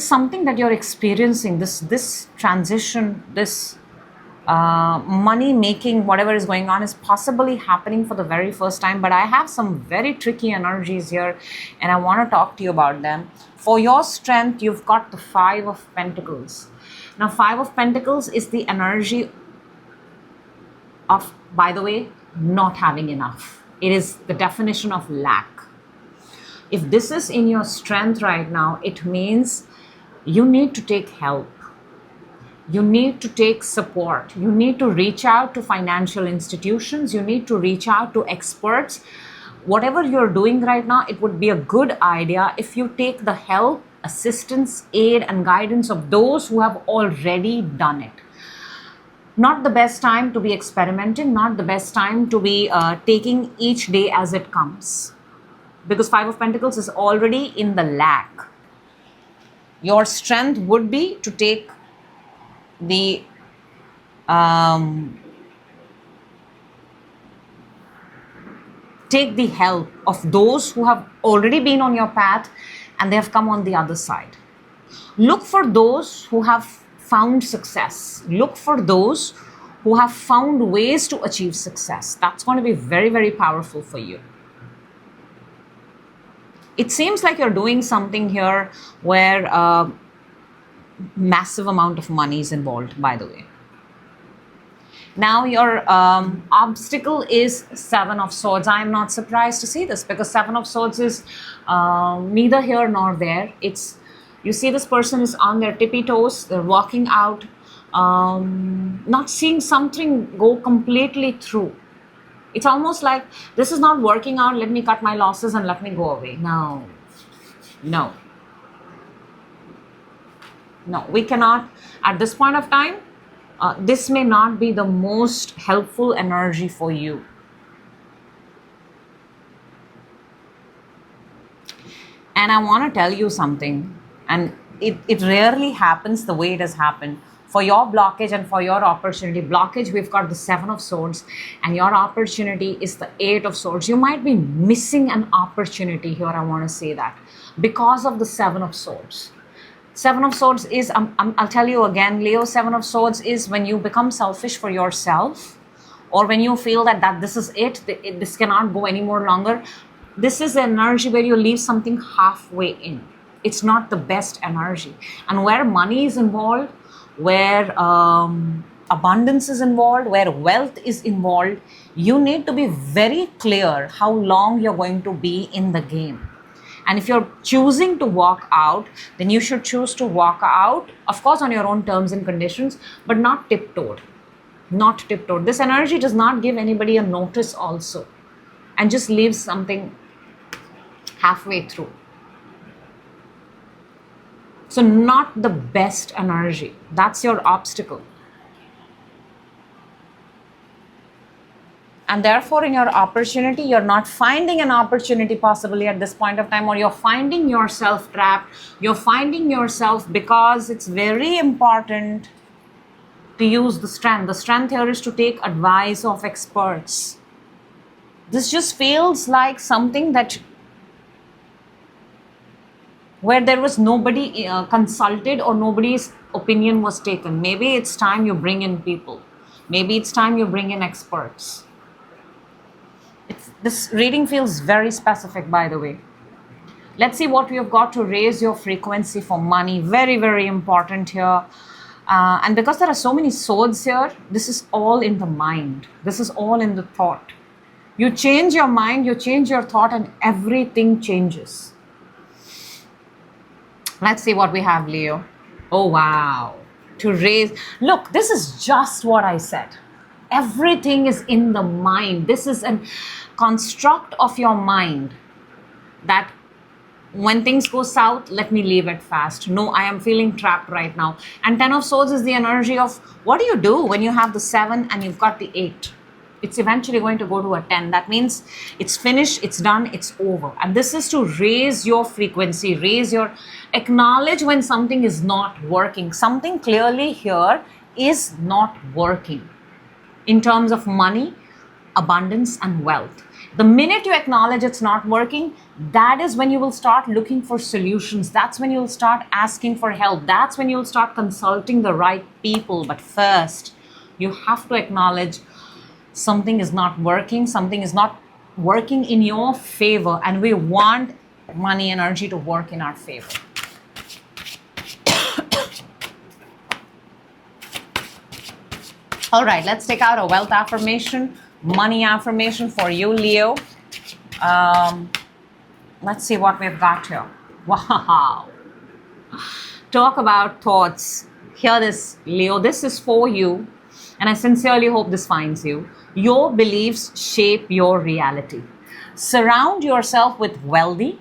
something that you're experiencing, this transition, this money making, whatever is going on is possibly happening for the very first time. But I have some very tricky energies here and I want to talk to you about them. For your strength, you've got the Five of Pentacles. Now, Five of Pentacles is the energy of, by the way, not having enough. It is the definition of lack. If this is in your strength right now, it means you need to take help. You need to take support. You need to reach out to financial institutions. You need to reach out to experts. Whatever you're doing right now, it would be a good idea if you take the help, assistance, aid, and guidance of those who have already done it. Not the best time to be experimenting, not the best time to be taking each day as it comes. Because Five of Pentacles is already in the lack. Your strength would be to take the help of those who have already been on your path and they have come on the other side. Look for those who have found success. Look for those who have found ways to achieve success. That's going to be very, very powerful for you. It seems like you're doing something here where massive amount of money is involved, by the way. Now your obstacle is Seven of Swords. I am not surprised to see this, because Seven of Swords is neither here nor there. It's, you see this person is on their tippy toes, they're walking out, not seeing something go completely through. It's almost like, this is not working out, let me cut my losses and let me go away. No, no. No, we cannot, at this point of time, this may not be the most helpful energy for you. And I want to tell you something, and it rarely happens the way it has happened. For your blockage and for your opportunity, blockage, we've got the Seven of Swords, and your opportunity is the Eight of Swords. You might be missing an opportunity here, I want to say that, because of the Seven of Swords. Seven of Swords is, I'll tell you again, Leo, Seven of Swords is when you become selfish for yourself, or when you feel that this is it, this cannot go any more longer. This is the energy where you leave something halfway in. It's not the best energy. And where money is involved, where abundance is involved, where wealth is involved, you need to be very clear how long you're going to be in the game. And if you're choosing to walk out, then you should choose to walk out, of course, on your own terms and conditions, but not tiptoed. Not tiptoed. This energy does not give anybody a notice also, and just leaves something halfway through. So not the best energy. That's your obstacle. And therefore, in your opportunity, you're not finding an opportunity possibly at this point of time, or you're finding yourself trapped. You're finding yourself, because it's very important to use the strength. The strength here is to take advice of experts. This just feels like something that, where there was nobody consulted, or nobody's opinion was taken. Maybe it's time you bring in people. Maybe it's time you bring in experts. This reading feels very specific, by the way. Let's see what we have got to raise your frequency for money. Very, very important here. And because there are so many swords here, this is all in the mind. This is all in the thought. You change your mind, you change your thought, and everything changes. Let's see what we have, Leo. Oh, wow. To raise. Look, this is just what I said. Everything is in the mind. This is a construct of your mind, that when things go south, let me leave it fast. No, I am feeling trapped right now. And Ten of Swords is the energy of, what do you do when you have the 7 and you've got the 8? It's eventually going to go to a 10. That means it's finished, it's done, it's over. And this is to raise your frequency, acknowledge when something is not working. Something clearly here is not working in terms of money, abundance, and wealth. The minute you acknowledge it's not working, that is when you will start looking for solutions. That's when you'll start asking for help. That's when you'll start consulting the right people. But first, you have to acknowledge something is not working. Something is not working in your favor. And we want money energy to work in our favor. All right, let's take out a wealth affirmation, money affirmation for you, Leo. Let's see what we've got here. Wow. Talk about thoughts. Here this, Leo, this is for you, and I sincerely hope this finds you. Your beliefs shape your reality. Surround yourself with wealthy,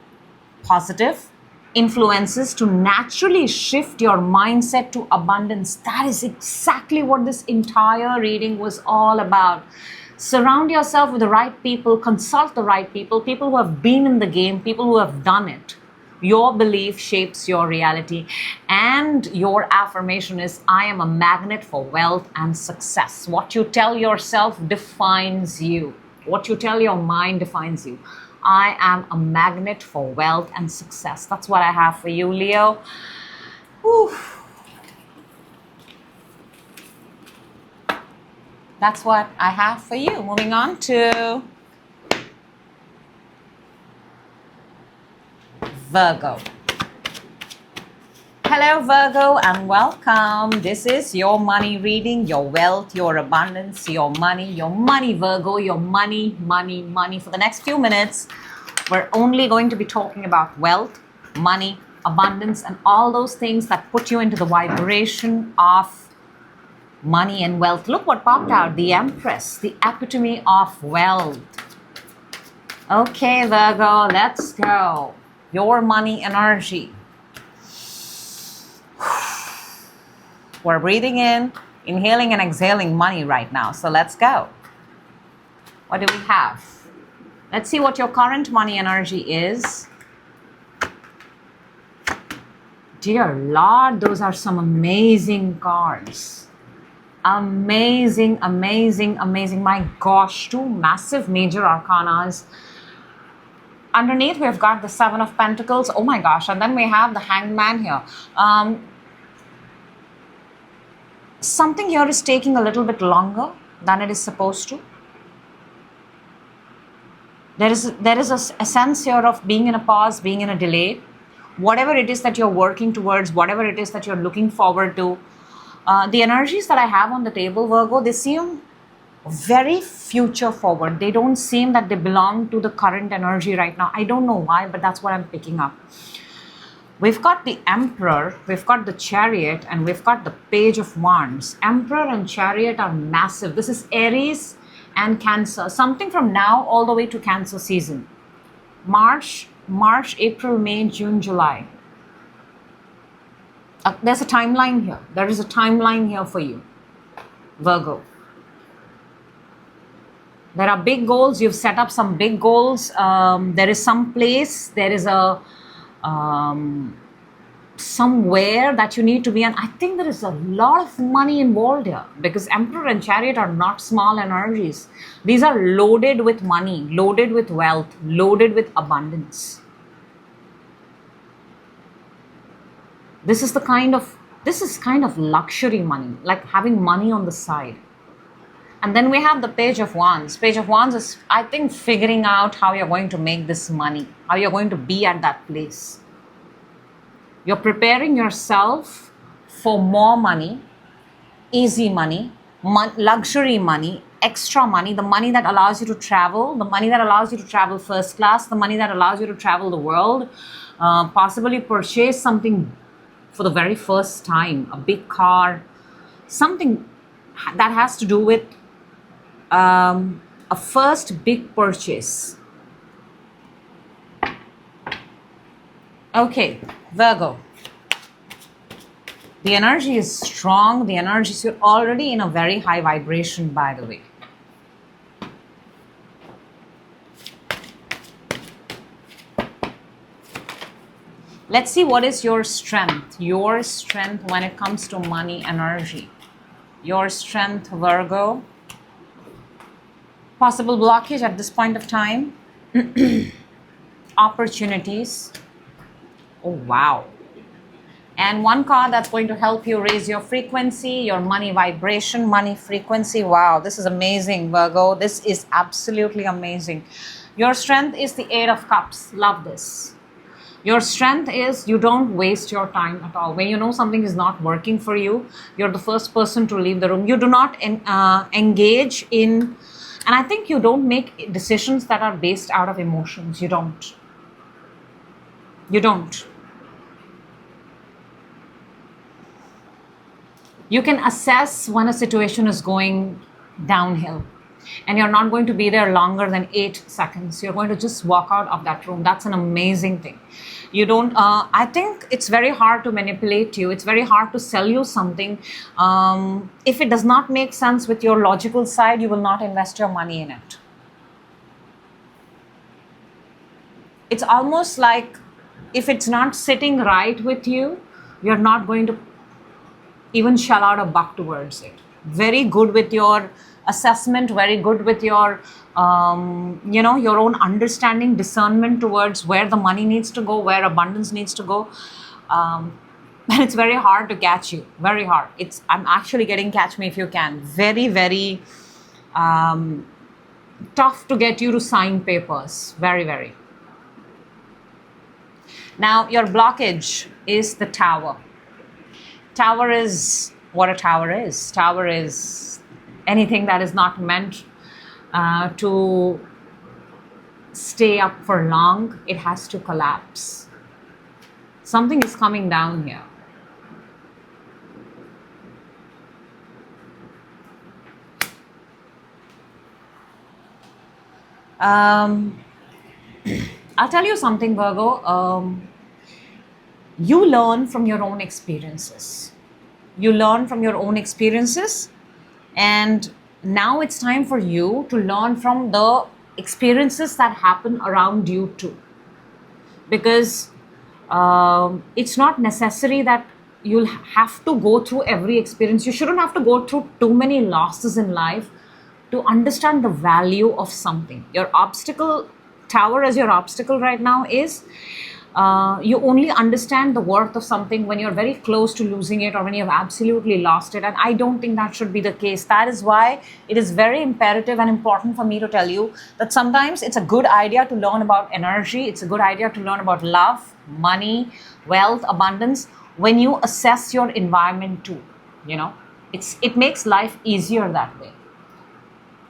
positive influences to naturally shift your mindset to abundance. That is exactly what this entire reading was all about. Surround yourself with the right people, consult the right people, people who have been in the game, people who have done it. Your belief shapes your reality, and your affirmation is, I am a magnet for wealth and success. What you tell yourself defines you. What you tell your mind defines you. I am a magnet for wealth and success. That's what I have for you, Leo. Whew. That's what I have for you. Moving on to Virgo. hello Virgo and welcome. This is your money reading, your wealth, your abundance, your money Virgo, your money. For the next few minutes, we're only going to be talking about wealth, money, abundance, and all those things that put you into the vibration of money and wealth. Look what popped out, the Empress, the epitome of wealth. Okay, Virgo, let's go. Your money energy. We're breathing in, inhaling and exhaling money right now. So let's go. What do we have? Let's see what your current money energy is. Dear Lord, those are some amazing cards. Amazing. My gosh, two massive major arcanas. Underneath, we've got the Seven of Pentacles. Oh my gosh. And then we have the Hanged Man here. Something here is taking a little bit longer than it is supposed to. There is a sense here of being in a pause, being in a delay. Whatever it is that you're working towards, whatever it is that you're looking forward to. The energies that I have on the table, Virgo, they seem very future forward. They don't seem that they belong to the current energy right now. I don't know why, but that's what I'm picking up. We've got the Emperor, we've got the Chariot, and we've got the Page of Wands. Emperor and Chariot are massive. This is Aries and Cancer. Something from now all the way to Cancer season. March, April, May, June, July. There's a timeline here. There is a timeline here for you, Virgo. There are big goals. You've set up some big goals. There is some place. There is a somewhere that you need to be, and I think there is a lot of money involved here because Emperor and Chariot are not small energies. These are loaded with money, loaded with wealth, loaded with abundance. This is kind of luxury money, like having money on the side. And then we have the Page of Wands. Page of Wands is, I think, figuring out how you're going to make this money, how you're going to be at that place. You're preparing yourself for more money, easy money, luxury money, extra money, the money that allows you to travel, the money that allows you to travel first class, the money that allows you to travel the world, possibly purchase something for the very first time, a big car, something that has to do with a first big purchase. Okay, Virgo. The energy is strong. The energy is, you're already in a very high vibration, by the way. Let's see what is your strength. Your strength when it comes to money energy. Your strength, Virgo. Possible blockage at this point of time. Opportunities. Oh, wow. And one card that's going to help you raise your frequency, your money vibration, money frequency. Wow, this is amazing, Virgo. This is absolutely amazing. Your strength is the Eight of Cups. Love this. Your strength is you don't waste your time at all. When you know something is not working for you, you're the first person to leave the room. You do not engage in, and I think you don't make decisions that are based out of emotions. You don't. You don't. You can assess when a situation is going downhill and you're not going to be there longer than 8 seconds. You're going to just walk out of that room. That's an amazing thing. You don't, I think it's very hard to manipulate you. It's very hard to sell you something. If it does not make sense with your logical side, you will not invest your money in it. It's almost like if it's not sitting right with you, you're not going to even shell out a buck towards it. Very good with your assessment, very good with your, your own understanding, discernment towards where the money needs to go, where abundance needs to go. And it's very hard to catch you, very hard. I'm actually getting catch me if you can. Very, very tough to get you to sign papers. Very, very. Now, your blockage is the Tower. Tower is what a tower is. Tower is anything that is not meant to stay up for long. It has to collapse. Something is coming down here. I'll tell you something, Virgo. You learn from your own experiences. You learn from your own experiences, and now it's time for you to learn from the experiences that happen around you too. Because it's not necessary that you'll have to go through every experience. You shouldn't have to go through too many losses in life to understand the value of something. Your obstacle, tower as your obstacle right now is you only understand the worth of something when you're very close to losing it or when you've absolutely lost it. And I don't think that should be the case. That is why it is very imperative and important for me to tell you that sometimes it's a good idea to learn about energy. It's a good idea to learn about love, money, wealth, abundance when you assess your environment too. You know, it makes life easier that way.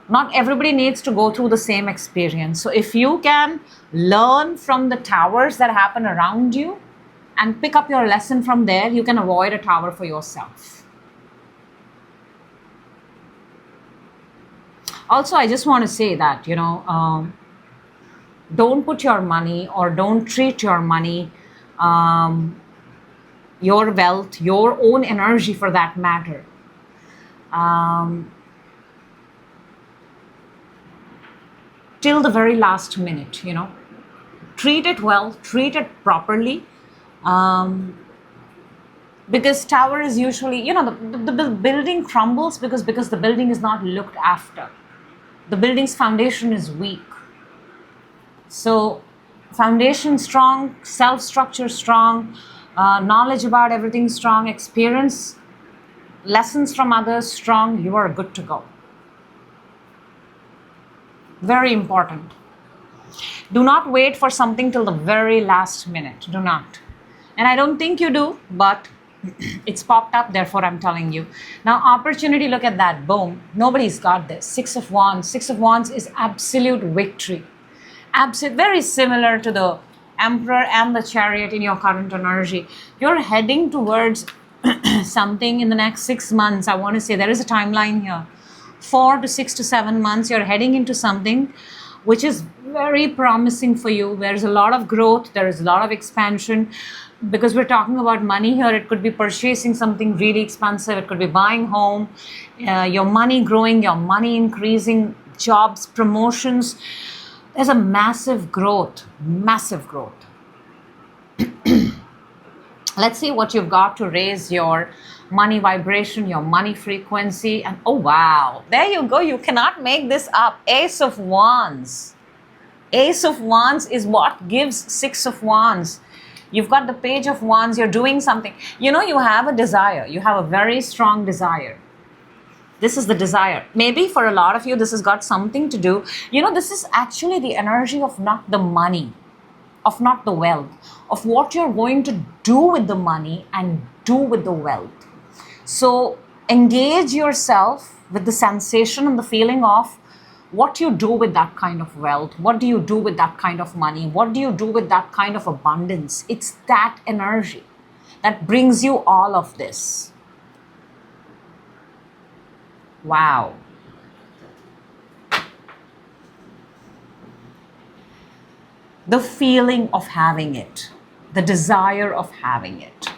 Not everybody needs to go through the same experience. So if you can learn from the towers that happen around you and pick up your lesson from there, you can avoid a tower for yourself. Also, I just want to say that, you know, don't put your money or don't treat your money, your wealth, your own energy for that matter, till the very last minute. You know, treat it well, treat it properly, because tower is usually, you know, the building crumbles because the building is not looked after. The building's foundation is weak. So foundation strong, self-structure strong, knowledge about everything strong, experience, lessons from others strong, you are good to go. Very important. Do not wait for something till the very last minute. Do not. And I don't think you do, but it's popped up, therefore I'm telling you. Now, opportunity, look at that. Boom. Nobody's got this. Six of Wands. Six of Wands is absolute victory. Very similar to the Emperor and the Chariot in your current energy. You're heading towards something in the next 6 months. I want to say there is a timeline here. 4 to 6 to 7 months, you're heading into something which is very promising for you. There's a lot of growth, there is a lot of expansion. Because we're talking about money here, it could be purchasing something really expensive, it could be buying home, your money growing, your money increasing, jobs, promotions. There's a massive growth, massive growth. Let's see what you've got to raise your money vibration, your money frequency. And oh wow, there you go. You cannot make this up. Ace of Wands. Ace of Wands is what gives Six of Wands. You've got the Page of Wands. You're doing something. You know, you have a desire. You have a very strong desire. This is the desire. Maybe for a lot of you, this has got something to do. You know, this is actually the energy of not the money, of not the wealth, of what you're going to do with the money and do with the wealth. So engage yourself with the sensation and the feeling of what you do with that kind of wealth. What do you do with that kind of money? What do you do with that kind of abundance? It's that energy that brings you all of this. Wow. The feeling of having it, the desire of having it.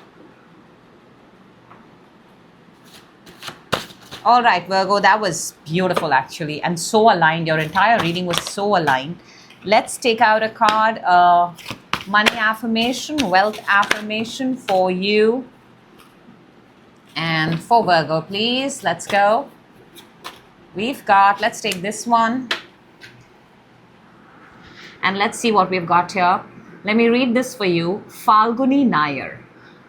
All right, Virgo, that was beautiful actually, and so aligned. Your entire reading was so aligned. Let's take out a card, money affirmation, wealth affirmation for you and for Virgo, please. Let's go. We've got, let's take this one. And let's see what we've got here. Let me read this for you. Falguni Nair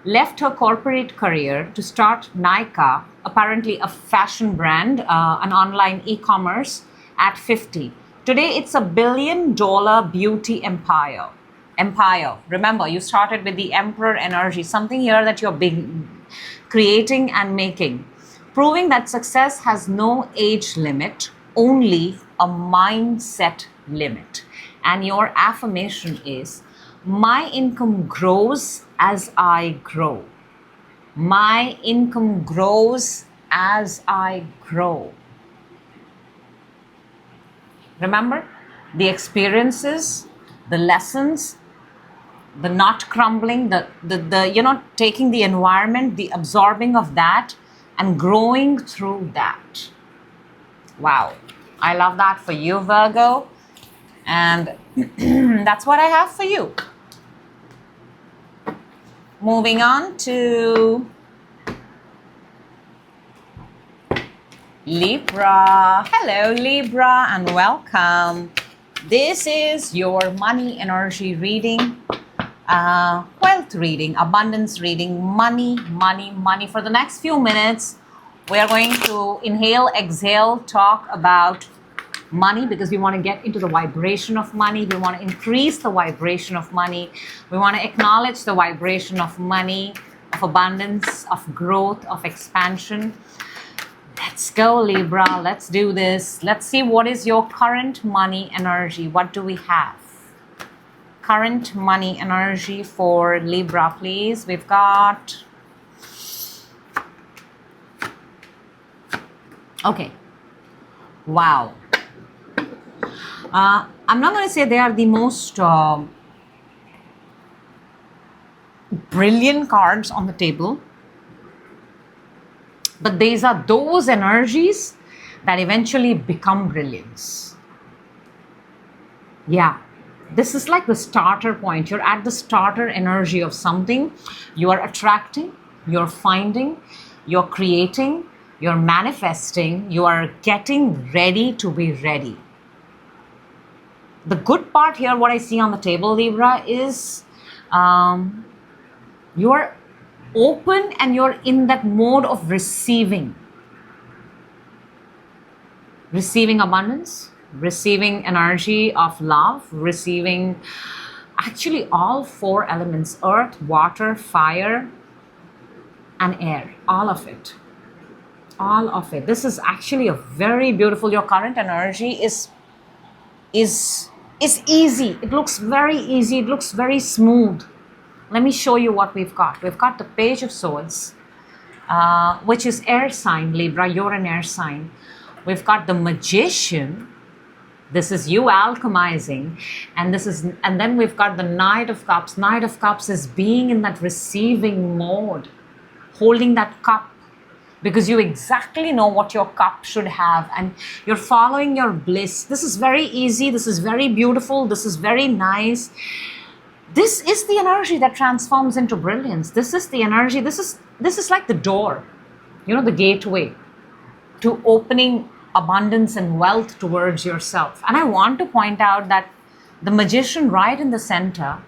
left her corporate career to start Nykaa, apparently a fashion brand, an online e-commerce, at 50. Today, it's a $1 billion beauty empire. Remember, you started with the Emperor energy. Something here that you're creating and making, proving that success has no age limit, only a mindset limit. And your affirmation is, my income grows as I grow. My income grows as I grow. Remember, the experiences, the lessons, the not crumbling, the taking the environment, the absorbing of that and growing through that. Wow. I love that for you, Virgo. And that's what I have for you. Moving on to Libra. Hello, Libra, and welcome. This is your money energy reading, wealth reading, abundance reading, money, money, money. For the next few minutes, we are going to inhale, exhale, talk about money because we want to get into the vibration of money. We want to increase the vibration of money. We want to acknowledge the vibration of money, of abundance, of growth, of expansion. Let's go, Libra. Let's do this. Let's see what is your current money energy. What do we have? Current money energy for Libra, please. We've got... Okay. Wow. I'm not going to say they are the most brilliant cards on the table. But these are those energies that eventually become brilliance. Yeah, this is like the starter point. You're at the starter energy of something. You are attracting, you're finding, you're creating, you're manifesting, you are getting ready to be ready. The good part here, what I see on the table, Libra, is you are open and you're in that mode of receiving abundance, receiving energy of love, receiving actually all four elements: earth, water, fire, and air. All of it. This is actually a very beautiful. Your current energy is easy. It looks very easy. It looks very smooth. Let me show you what we've got. We've got the Page of Swords, which is air sign, Libra. You're an air sign. We've got the Magician. This is you alchemizing. And then we've got the Knight of Cups. Knight of Cups is being in that receiving mode, holding that cup, because you exactly know what your cup should have and you're following your bliss. This is very easy. This is very beautiful. This is very nice. This is the energy that transforms into brilliance. This is the energy. This is like the door, the gateway to opening abundance and wealth towards yourself. And I want to point out that the Magician right in the center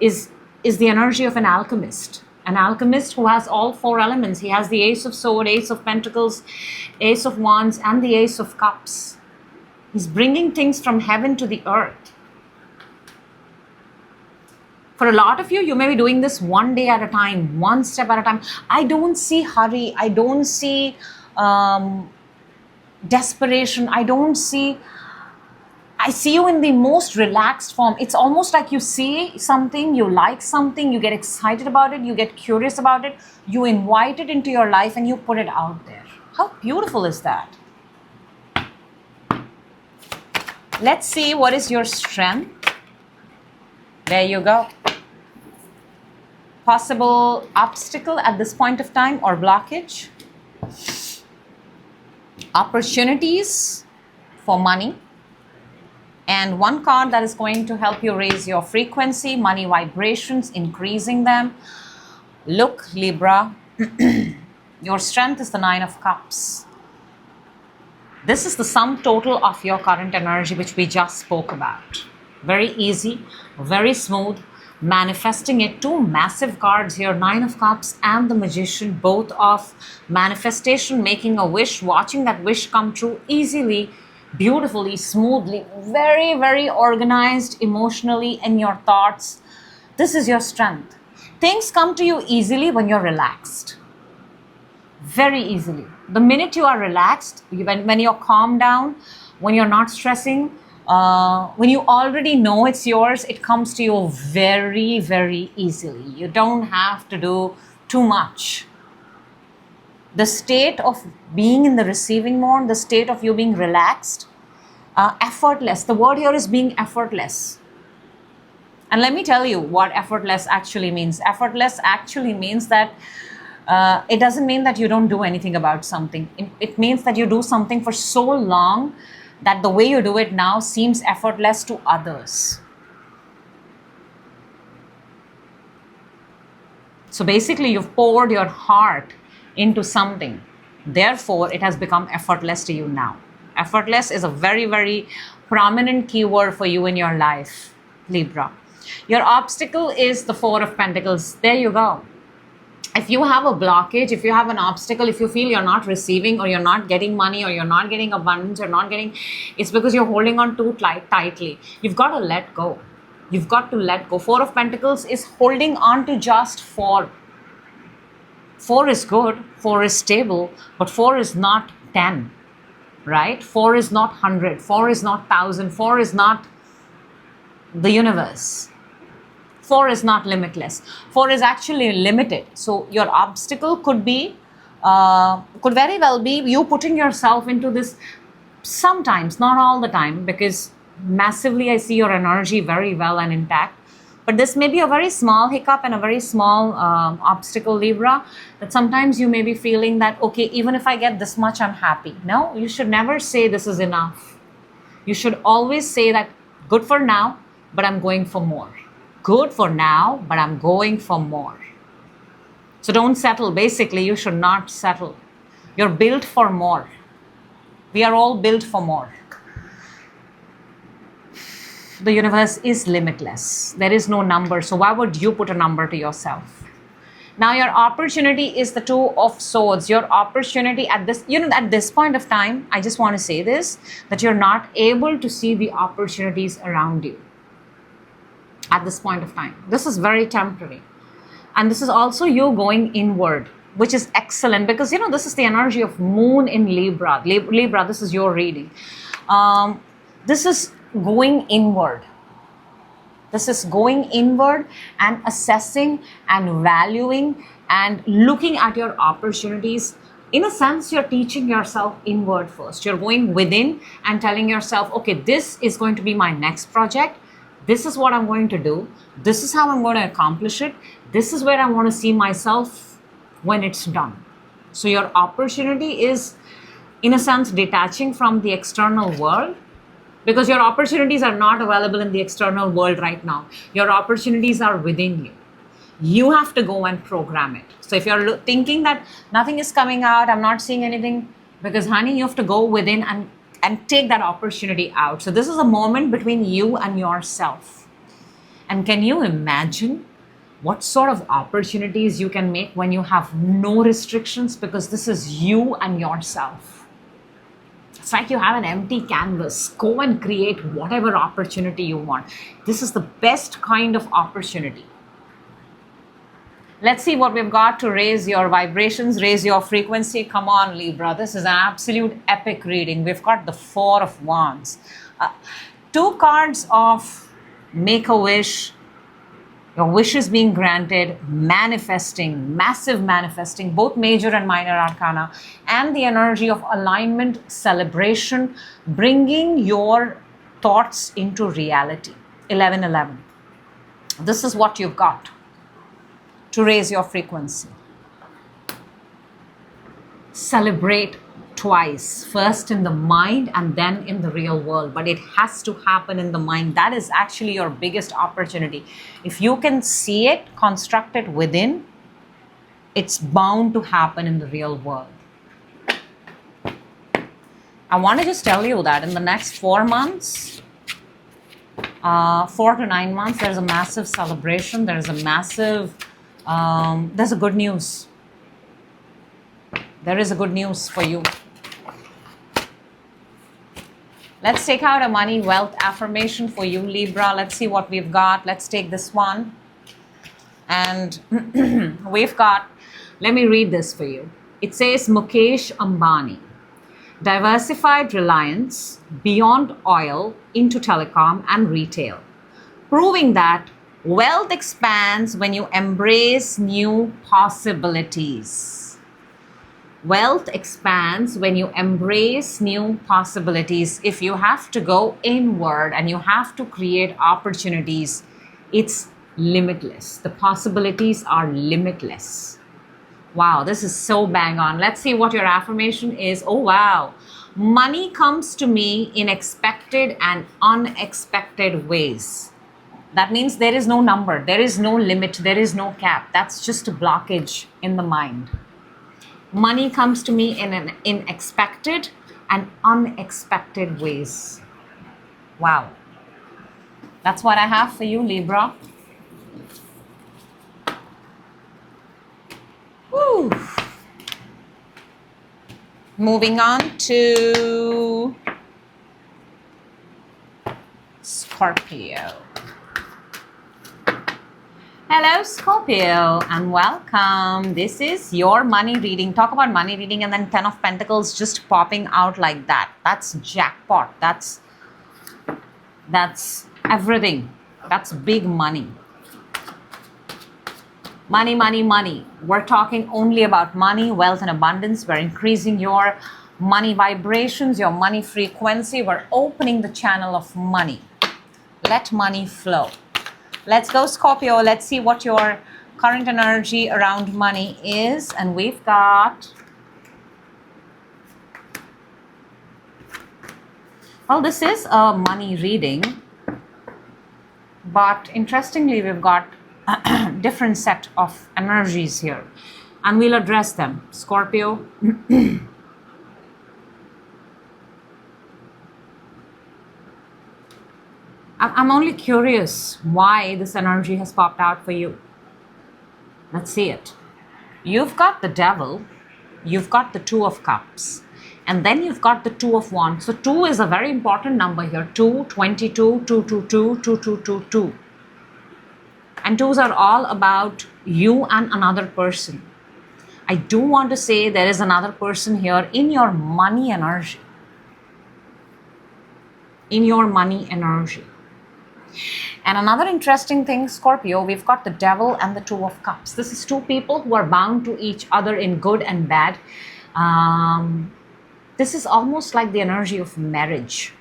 is the energy of an alchemist. An alchemist who has all four elements. He has the Ace of Swords, Ace of Pentacles, Ace of Wands, and the Ace of Cups. He's bringing things from heaven to the earth. For a lot of you, you may be doing this one day at a time, one step at a time. I don't see hurry. I don't see desperation. I see you in the most relaxed form. It's almost like you see something, you like something, you get excited about it, you get curious about it, you invite it into your life and you put it out there. How beautiful is that? Let's see what is your strength. There you go. Possible obstacle at this point of time or blockage. Opportunities for money. And one card that is going to help you raise your frequency, money vibrations, increasing them. Look, Libra, your strength is the Nine of Cups. This is the sum total of your current energy, which we just spoke about. Very easy, very smooth. Manifesting it. Two massive cards here, Nine of Cups and the Magician, both of manifestation, making a wish, watching that wish come true easily, beautifully, smoothly, very, very organized emotionally in your thoughts. This is your strength. Things come to you easily when you're relaxed. very easily. The minute you are relaxed, when you're calmed down, when you're not stressing, when you already know it's yours, it comes to you very, very easily. You don't have to do too much. The state of being in the receiving mode, the state of you being relaxed, effortless. The word here is being effortless. And let me tell you what effortless actually means. Effortless actually means that it doesn't mean that you don't do anything about something. It means that you do something for so long that the way you do it now seems effortless to others. So basically, you've poured your heart into something. Therefore, it has become effortless to you now. Effortless is a very, very prominent keyword for you in your life, Libra. Your obstacle is the Four of Pentacles. There you go. If you have a blockage, if you have an obstacle, if you feel you're not receiving or you're not getting money or you're not getting abundance or not getting, it's because you're holding on too tightly. You've got to let go. You've got to let go. Four of Pentacles is holding on to just four. Four is good, four is stable, but four is not 10, right? Four is not 100, four is not 1,000, four is not the universe. Four is not limitless. Four is actually limited. So your obstacle could be, could very well be you putting yourself into this sometimes, not all the time, because massively I see your energy very well and intact. But this may be a very small hiccup and a very small obstacle, Libra, that sometimes you may be feeling that, okay, even if I get this much, I'm happy. No, you should never say this is enough. You should always say that good for now, but I'm going for more. Good for now, but I'm going for more. So don't settle. Basically, you should not settle. You're built for more. We are all built for more. The universe is limitless. There is no number. So why would you put a number to yourself? Now your opportunity is the Two of Swords. Your opportunity at this, at this point of time, I just want to say this, that you're not able to see the opportunities around you at this point of time. This is very temporary. And this is also you going inward, which is excellent because, this is the energy of Moon in Libra. Libra, this is your reading. This is going inward. This is going inward and assessing and valuing and looking at your opportunities. In a sense, you're teaching yourself inward first. You're going within and telling yourself, okay, this is going to be my next project. This is what I'm going to do. This is how I'm going to accomplish it. This is where I want to see myself when it's done. So your opportunity is, in a sense, detaching from the external world. Because your opportunities are not available in the external world right now. Your opportunities are within you. You have to go and program it. So if you're thinking that nothing is coming out, I'm not seeing anything, because honey, you have to go within and take that opportunity out. So this is a moment between you and yourself. And can you imagine what sort of opportunities you can make when you have no restrictions? Because this is you and yourself. It's like you have an empty canvas. Go and create whatever opportunity you want. This is the best kind of opportunity. Let's see what we've got to raise your vibrations, raise your frequency. Come on, Libra. This is an absolute epic reading. We've got the Four of Wands. Two cards of Make-A-Wish. Your wishes being granted, manifesting, massive manifesting, both major and minor arcana, and the energy of alignment, celebration, bringing your thoughts into reality. 1111. This is what you've got to raise your frequency. Celebrate twice, first in the mind and then in the real world, but it has to happen in the mind. That is actually your biggest opportunity. If you can see it, construct it within, it's bound to happen in the real world. I want to just tell you that in the next 4 months, 4 to 9 months, there's a massive celebration. There's a massive, there's a good news. There is a good news for you. Let's take out a money wealth affirmation for you, Libra. Let's see what we've got. Let's take this one. And we've got, let me read this for you. It says Mukesh Ambani, diversified reliance beyond oil into telecom and retail, proving that wealth expands when you embrace new possibilities. Wealth expands when you embrace new possibilities. If you have to go inward and you have to create opportunities, it's limitless. The possibilities are limitless. Wow, this is so bang on. Let's see what your affirmation is. Oh, wow. Money comes to me in expected and unexpected ways. That means there is no number, there is no limit, there is no cap. That's just a blockage in the mind. Money comes to me in expected and unexpected ways. Wow. That's what I have for you, Libra. Woo. Moving on to Scorpio. Hello, Scorpio, and welcome. This is your money reading. Talk about money reading and then 10 of Pentacles just popping out like that. That's jackpot. That's everything. That's big money. Money, money, money. We're talking only about money, wealth, and abundance. We're increasing your money vibrations, your money frequency. We're opening the channel of money. Let money flow. Let's go, Scorpio. Let's see what your current energy around money is. And we've got... Well, this is a money reading. But interestingly, we've got different set of energies here, and we'll address them. Scorpio, I'm only curious why this energy has popped out for you. Let's see it. You've got the Devil, you've got the Two of Cups, and then you've got the Two of Wands. So 2 is a very important number here. 2, 22, 222, 2222. And 2s are all about you and another person. I do want to say there is another person here in your money energy. In your money energy. And another interesting thing, Scorpio, we've got the Devil and the Two of Cups. This is 2 people who are bound to each other in good and bad. This is almost like the energy of marriage.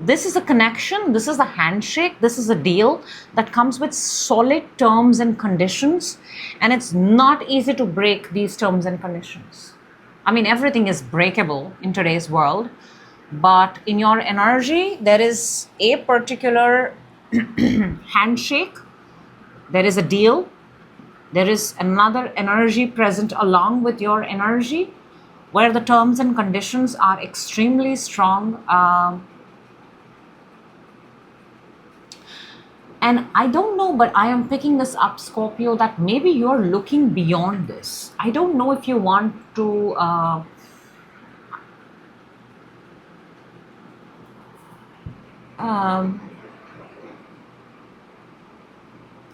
This is a connection, this is a handshake, this is a deal that comes with solid terms and conditions, and it's not easy to break these terms and conditions. I mean, everything is breakable in today's world, but in your energy, there is a particular handshake, there is a deal, there is another energy present along with your energy, where the terms and conditions are extremely strong. And I don't know, but I am picking this up, Scorpio, that maybe you're looking beyond this. I don't know if you want to...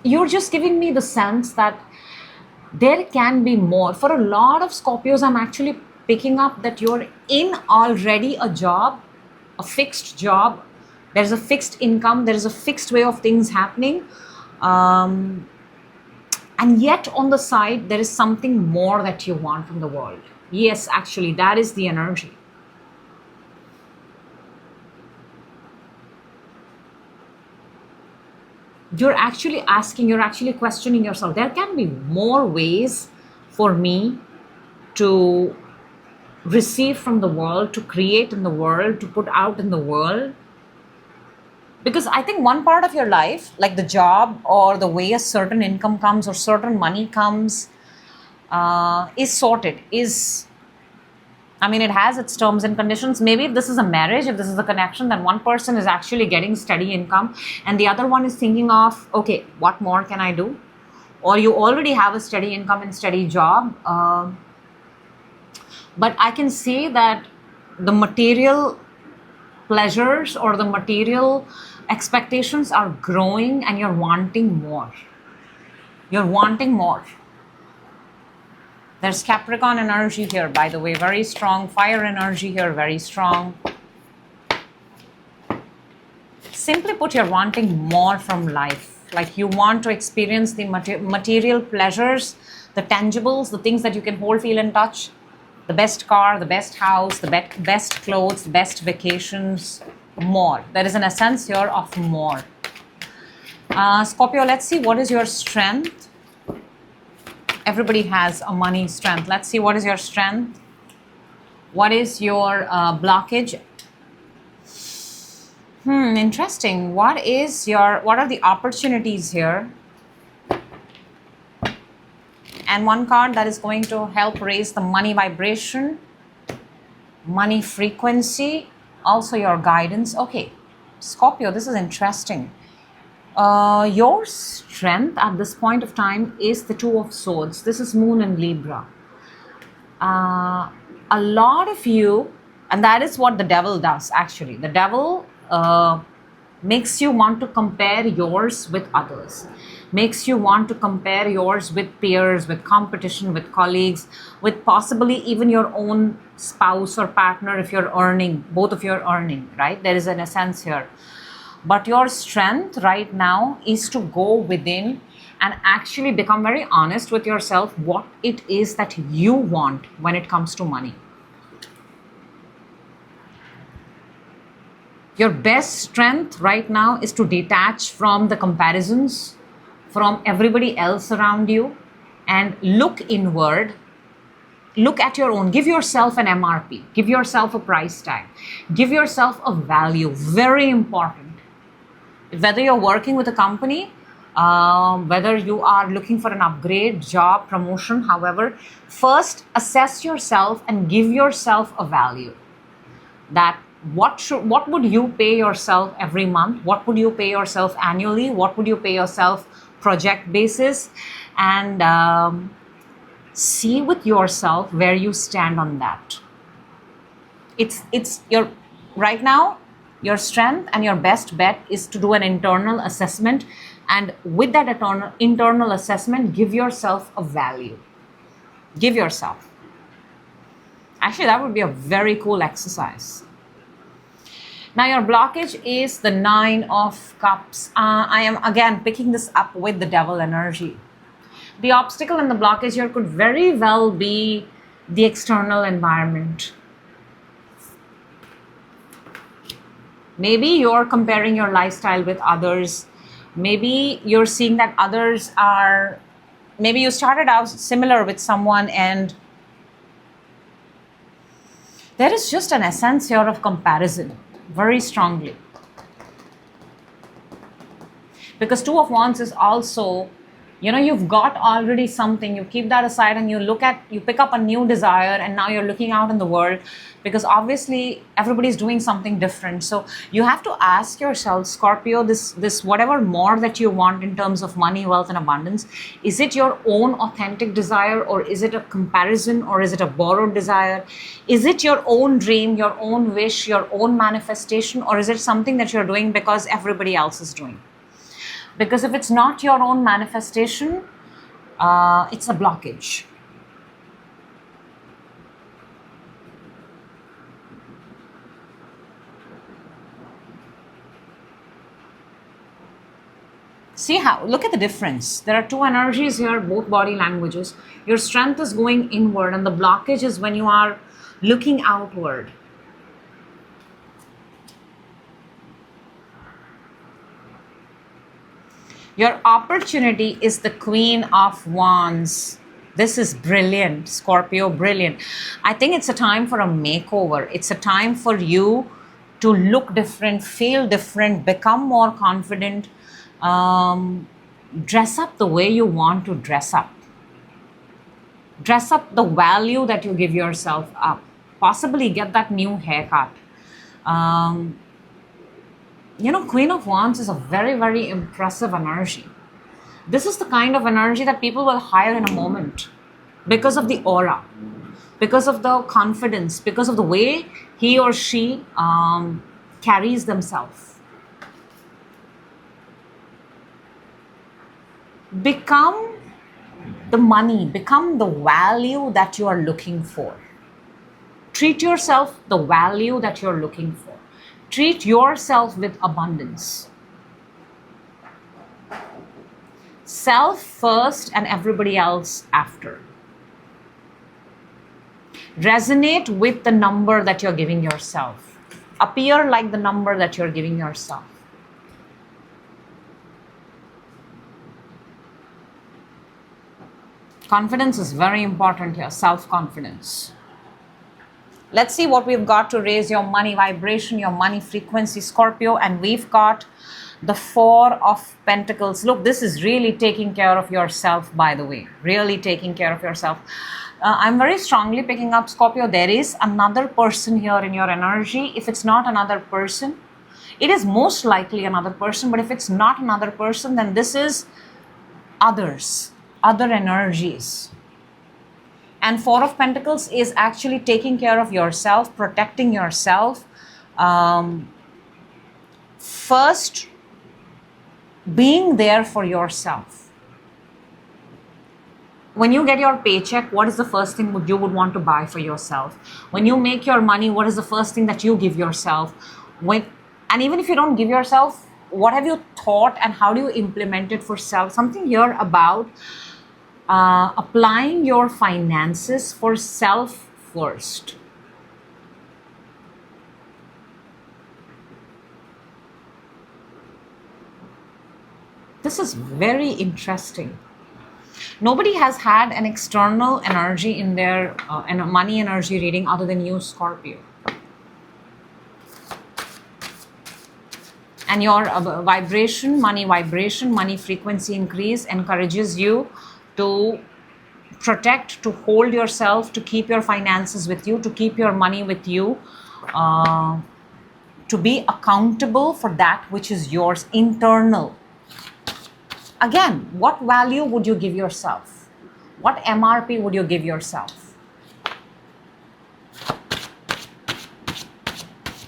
you're just giving me the sense that there can be more. For a lot of Scorpios, I'm actually picking up that you're in already a job, a fixed job. There's a fixed income, there is a fixed way of things happening. And yet on the side, there is something more that you want from the world. Yes, actually, that is the energy. You're actually asking, you're actually questioning yourself. There can be more ways for me to receive from the world, to create in the world, to put out in the world. Because I think one part of your life, like the job or the way a certain income comes or certain money comes, is sorted, it has its terms and conditions. Maybe if this is a marriage, if this is a connection, then one person is actually getting steady income and the other one is thinking of, okay, what more can I do? Or you already have a steady income and steady job. But I can see that the material pleasures or the material expectations are growing and you're wanting more. You're wanting more. There's Capricorn energy here, by the way, very strong. Fire energy here, very strong. Simply put, you're wanting more from life. Like you want to experience the material pleasures, the tangibles, the things that you can hold, feel, and touch. The best car, the best house, the best clothes, the best vacations, more. There is an essence here of more. Scorpio, let's see what is your strength. Everybody has a money strength. Let's see what is your strength. What is your blockage? Interesting. What are the opportunities here? And one card that is going to help raise the money vibration, money frequency, also your guidance. Okay, Scorpio, this is interesting. Your strength at this point of time is the Two of Swords. This is Moon and Libra. A lot of you, and that is what the devil does actually. The devil makes you want to compare yours with others, makes you want to compare yours with peers, with competition, with colleagues, with possibly even your own spouse or partner if you're earning, both of you are earning, right? There is an essence here. But your strength right now is to go within and actually become very honest with yourself what it is that you want when it comes to money. Your best strength right now is to detach from the comparisons, from everybody else around you, and look inward. Look at your own. Give yourself an MRP. Give yourself a price tag. Give yourself a value. Very important. Whether you're working with a company, whether you are looking for an upgrade, job, promotion, however, first assess yourself and give yourself a value. That what would you pay yourself every month? What would you pay yourself annually? What would you pay yourself project basis? And see with yourself where you stand on that. It's your right now. Your strength and your best bet is to do an internal assessment, and with that internal assessment, give yourself a value. Give yourself. Actually, that would be a very cool exercise. Now, your blockage is the Nine of Cups. I am again picking this up with the devil energy. The obstacle and the blockage here could very well be the external environment. Maybe you're comparing your lifestyle with others. Maybe you're seeing that others are, maybe you started out similar with someone and there is just an essence here of comparison, very strongly. Because Two of Wands is also, you've got already something, you keep that aside and you pick up a new desire, and now you're looking out in the world because obviously everybody's doing something different. So you have to ask yourself, Scorpio, this whatever more that you want in terms of money, wealth and abundance, is it your own authentic desire, or is it a comparison, or is it a borrowed desire? Is it your own dream, your own wish, your own manifestation, or is it something that you're doing because everybody else is doing? Because if it's not your own manifestation, it's a blockage. Look at the difference. There are two energies here, both body languages. Your strength is going inward and the blockage is when you are looking outward. Your opportunity is the Queen of Wands. This is brilliant, Scorpio, brilliant. I think it's a time for a makeover. It's a time for you to look different, feel different, become more confident, dress up the way you want to dress up. Dress up the value that you give yourself up. Possibly get that new haircut. Queen of Wands is a very, very impressive energy. This is the kind of energy that people will hire in a moment because of the aura, because of the confidence, because of the way he or she carries themselves. Become the money, become the value that you are looking for. Treat yourself the value that you're looking for. Treat yourself with abundance. Self first and everybody else after. Resonate with the number that you're giving yourself. Appear like the number that you're giving yourself. Confidence is very important here, self-confidence. Let's see what we've got to raise your money vibration, your money frequency, Scorpio. And we've got the 4 of Pentacles. Look, this is really taking care of yourself, by the way. Really taking care of yourself. I'm very strongly picking up, Scorpio, there is another person here in your energy. If it's not another person, it is most likely another person. But if it's not another person, then this is others, other energies. And 4 of Pentacles is actually taking care of yourself, protecting yourself. First, being there for yourself. When you get your paycheck, what is the first thing you would want to buy for yourself? When you make your money, what is the first thing that you give yourself? And even if you don't give yourself, what have you thought and how do you implement it for self? Something here about applying your finances for self first. This is very interesting. Nobody has had an external energy in their money energy reading other than you, Scorpio. And your vibration, money frequency increase encourages you to protect, to hold yourself, to keep your finances with you, to keep your money with you, to be accountable for that which is yours, internal. Again, what value would you give yourself? What MRP would you give yourself?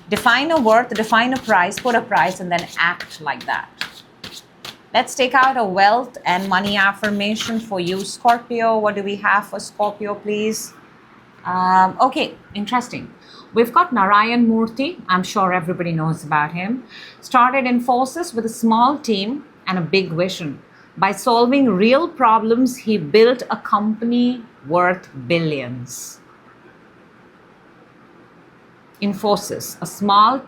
Define a worth, define a price, put a price, and then act like that. Let's take out a wealth and money affirmation for you, Scorpio. What do we have for Scorpio, please? Okay, interesting. We've got Narayan Murthy. I'm sure everybody knows about him. Started in forces with a small team and a big vision. By solving real problems, he built a company worth billions. In forces, a small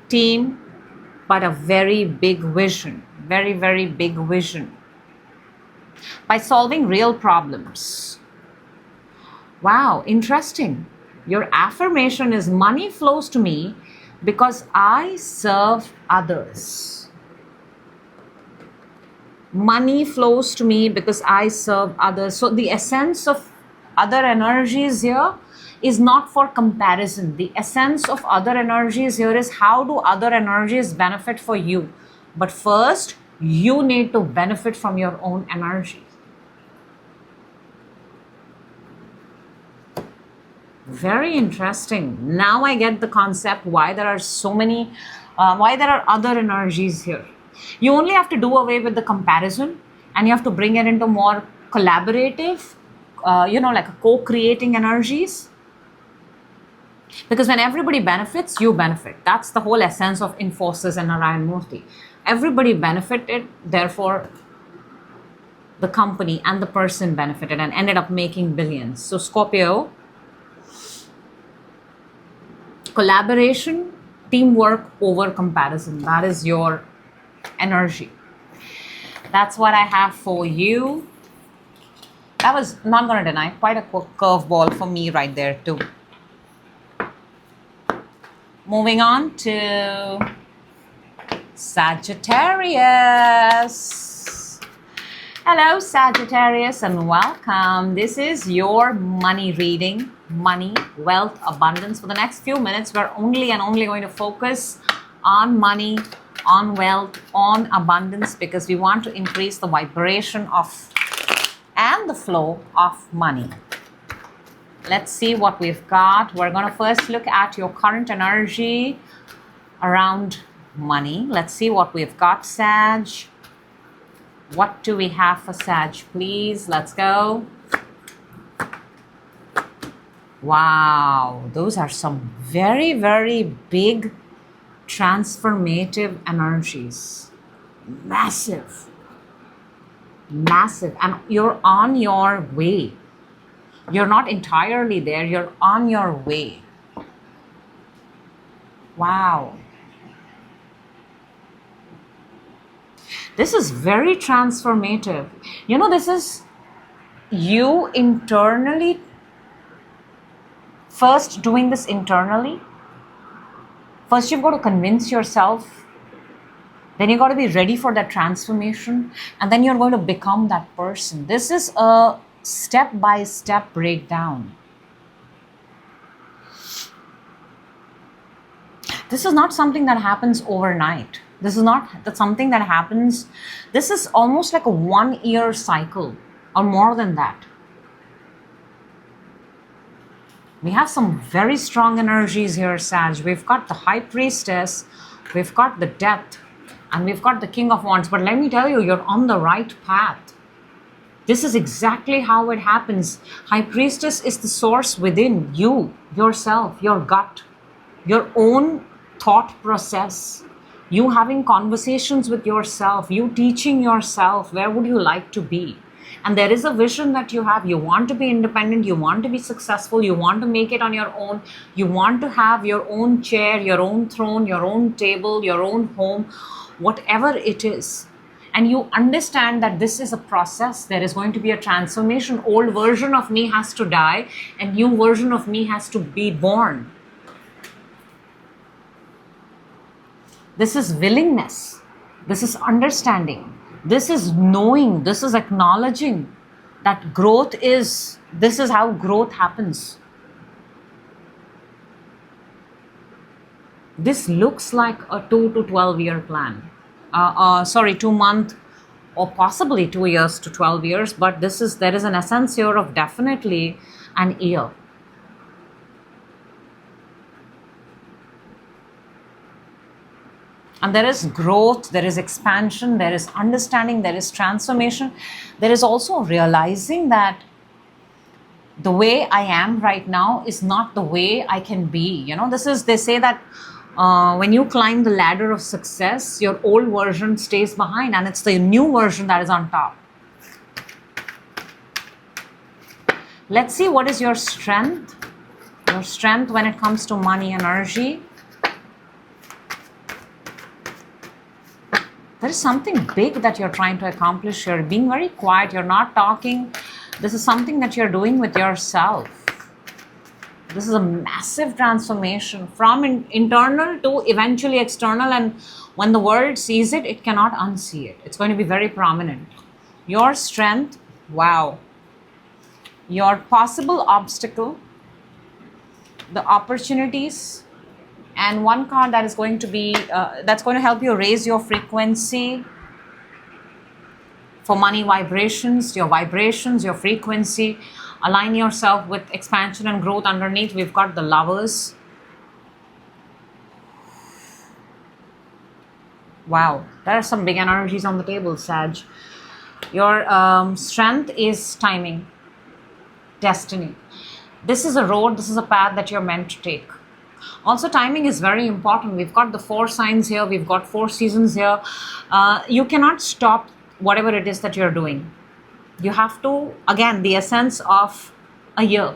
team, but a very big vision. Very, very big vision. By solving real problems. Wow, interesting. Your affirmation is money flows to me because I serve others. Money flows to me because I serve others. So the essence of other energies here is not for comparison. The essence of other energies here is how do other energies benefit for you. But first, you need to benefit from your own energy. Very interesting. Now I get the concept why there are so many, why there are other energies here. You only have to do away with the comparison and you have to bring it into more collaborative, like a co-creating energies. Because when everybody benefits, you benefit. That's the whole essence of Infosys and Narayan Murthy. Everybody benefited, therefore the company and the person benefited and ended up making billions. So Scorpio, collaboration, teamwork over comparison. That is your energy. That's what I have for you. That was, not going to deny, quite a curveball for me right there too. Moving on to Sagittarius. Hello, Sagittarius, and welcome. This is your money reading, money, wealth, abundance. For the next few minutes, we're only and only going to focus on money, on wealth, on abundance, because we want to increase the vibration of and the flow of money. Let's see what we've got. We're going to first look at your current energy around money. Let's see what we've got, Sag. What do we have for Sag, please? Let's go. Wow, those are some very, very big transformative energies. Massive. Massive. And you're on your way. You're not entirely there. You're on your way. Wow. This is very transformative. You know, this is you internally, first doing this internally. First, you've got to convince yourself. Then you got to be ready for that transformation. And then you're going to become that person. This is a step-by-step breakdown. This is not something that happens overnight. This is not something that happens. This is almost like a 1-year cycle or more than that. We have some very strong energies here, Sag. We've got the High Priestess, we've got the Death, and we've got the King of Wands. But let me tell you, you're on the right path. This is exactly how it happens. High Priestess is the source within you, yourself, your gut, your own thought process. You having conversations with yourself, you teaching yourself, where would you like to be? And there is a vision that you have. You want to be independent, you want to be successful, you want to make it on your own, you want to have your own chair, your own throne, your own table, your own home, whatever it is. And you understand that this is a process. There is going to be a transformation. Old version of me has to die and new version of me has to be born. This is willingness. This is understanding. This is knowing. This is acknowledging that growth is, this is how growth happens. This looks like a 2 to 12 year plan. 2 month or possibly 2 years to 12 years. But there is an essence here of definitely an year. And there is growth, there is expansion, there is understanding, there is transformation. There is also realizing that the way I am right now is not the way I can be. You know, they say that when you climb the ladder of success, your old version stays behind and it's the new version that is on top. Let's see what is your strength. Your strength when it comes to money, energy. There is something big that you're trying to accomplish. You're being very quiet. You're not talking. This is something that you're doing with yourself. This is a massive transformation from internal to eventually external. And when the world sees it, it cannot unsee it. It's going to be very prominent. Your strength, wow. Your possible obstacle, the opportunities, and one card that is going to be, that's going to help you raise your frequency for money vibrations, your frequency. Align yourself with expansion and growth. Underneath, we've got the Lovers. Wow, there are some big energies on the table, Sag. Your strength is timing, destiny. This is a road, this is a path that you're meant to take. Also, timing is very important. We've got the 4 signs here. We've got 4 seasons here. You cannot stop whatever it is that you're doing. You have to, again, the essence of a year.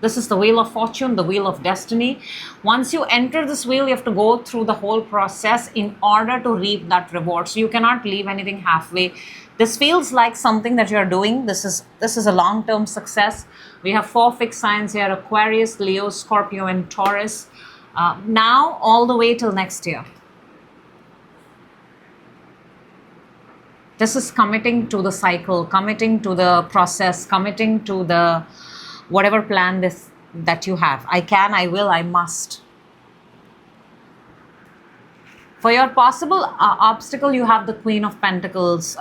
This is the wheel of fortune, the wheel of destiny. Once you enter this wheel, you have to go through the whole process in order to reap that reward. So you cannot leave anything halfway. This feels like something that you're doing. This is a long-term success. We have 4 fixed signs here: Aquarius, Leo, Scorpio, and Taurus. Now all the way till next year. This is committing to the cycle, committing to the process, committing to the whatever plan that you have. I can, I will, I must. For your possible obstacle, you have the Queen of Pentacles.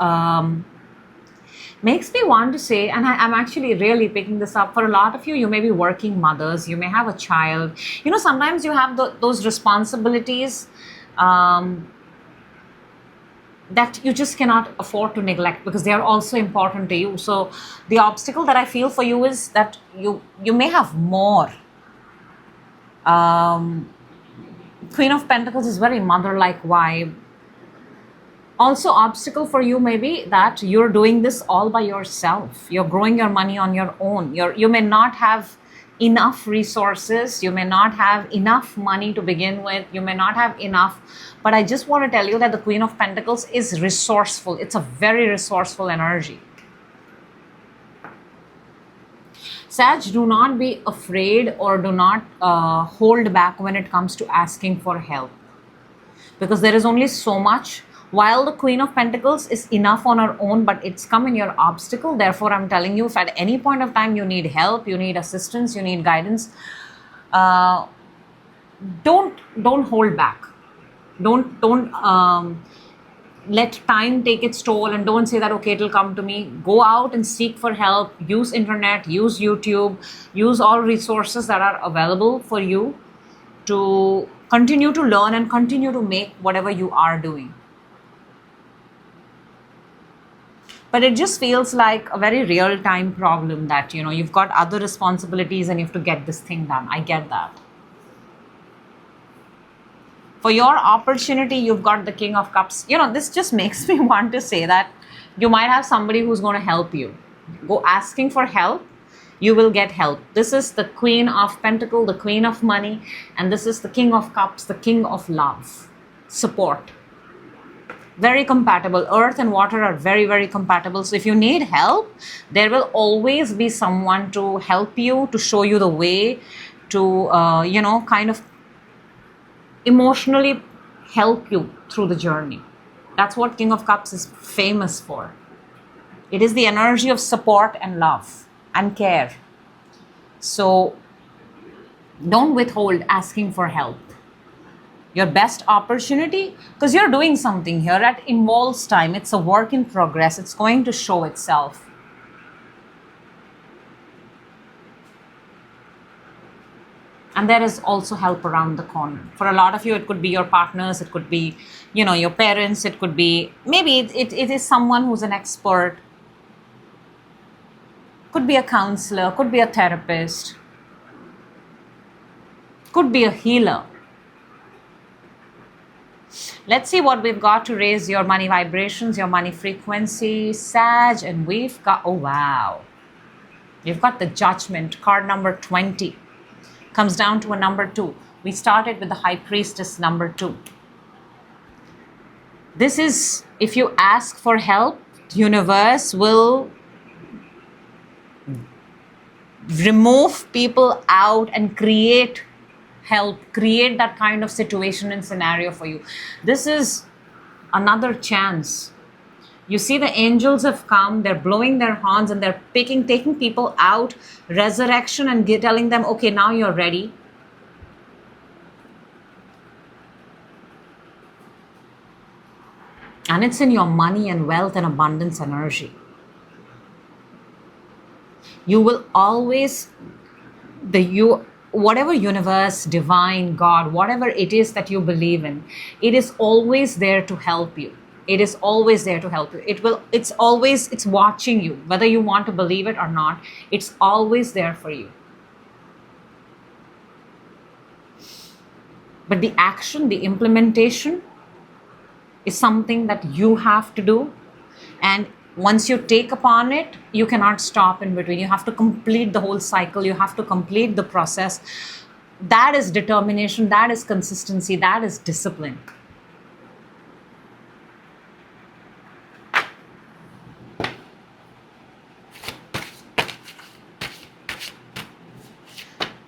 Makes me want to say, and I'm actually really picking this up, for a lot of you, you may be working mothers, you may have a child. You know, sometimes you have those responsibilities that you just cannot afford to neglect, because they are also important to you. So the obstacle that I feel for you is that you may have more. Queen of Pentacles is very mother-like vibe. Also, obstacle for you may be that you're doing this all by yourself. You're growing your money on your own. You may not have enough resources. You may not have enough money to begin with. You may not have enough. But I just want to tell you that the Queen of Pentacles is resourceful. It's a very resourceful energy. Sag, do not be afraid or do not hold back when it comes to asking for help. Because there is only so much. While the Queen of Pentacles is enough on her own, but it's come in your obstacle. Therefore, I'm telling you, if at any point of time you need help, you need assistance, you need guidance, don't hold back. Don't let time take its toll, and don't say that, okay, it'll come to me. Go out and seek for help. Use internet, use YouTube, use all resources that are available for you to continue to learn and continue to make whatever you are doing. But it just feels like a very real-time problem that, you've got other responsibilities and you have to get this thing done. I get that. For your opportunity, you've got the King of Cups. This just makes me want to say that you might have somebody who's going to help you. Go asking for help, you will get help. This is the Queen of Pentacles, the Queen of Money, and this is the King of Cups, the King of Love. Support. Very compatible. Earth and water are very, very compatible. So if you need help, there will always be someone to help you, to show you the way, to, kind of emotionally help you through the journey. That's what King of Cups is famous for. It is the energy of support and love and care. So don't withhold asking for help. Your best opportunity, because you're doing something here that involves time. It's a work in progress. It's going to show itself. And there is also help around the corner. For a lot of you, it could be your partners, it could be, your parents, it could be, maybe it is someone who's an expert. Could be a counselor, could be a therapist, could be a healer. Let's see what we've got to raise your money vibrations, your money frequency, Sag, and we've got, oh wow, you've got the Judgment, card number 20. Comes down to a number 2. We started with the High Priestess, number 2. This is, if you ask for help, the universe will remove people out and create help, create that kind of situation and scenario for you. This is another chance. You see, the angels have come, they're blowing their horns and they're taking people out, resurrection, and telling them, okay, now you're ready. And it's in your money and wealth and abundance energy. You will always, whatever universe, divine, God, whatever it is that you believe in, it is always there to help you. It is always there to help you. It's watching you, whether you want to believe it or not. It's always there for you. But the action, the implementation is something that you have to do. And once you take upon it, you cannot stop in between. You have to complete the whole cycle. You have to complete the process. That is determination. That is consistency. That is discipline.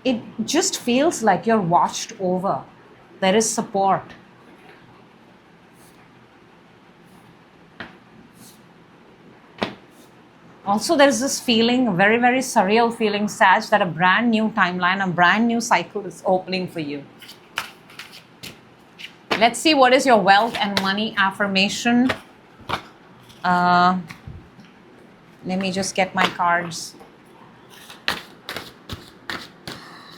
It just feels like you're watched over. There is support. Also, there's this feeling, a very, very surreal feeling, Sag, that a brand new timeline, a brand new cycle is opening for you. Let's see what is your wealth and money affirmation. Let me just get my cards.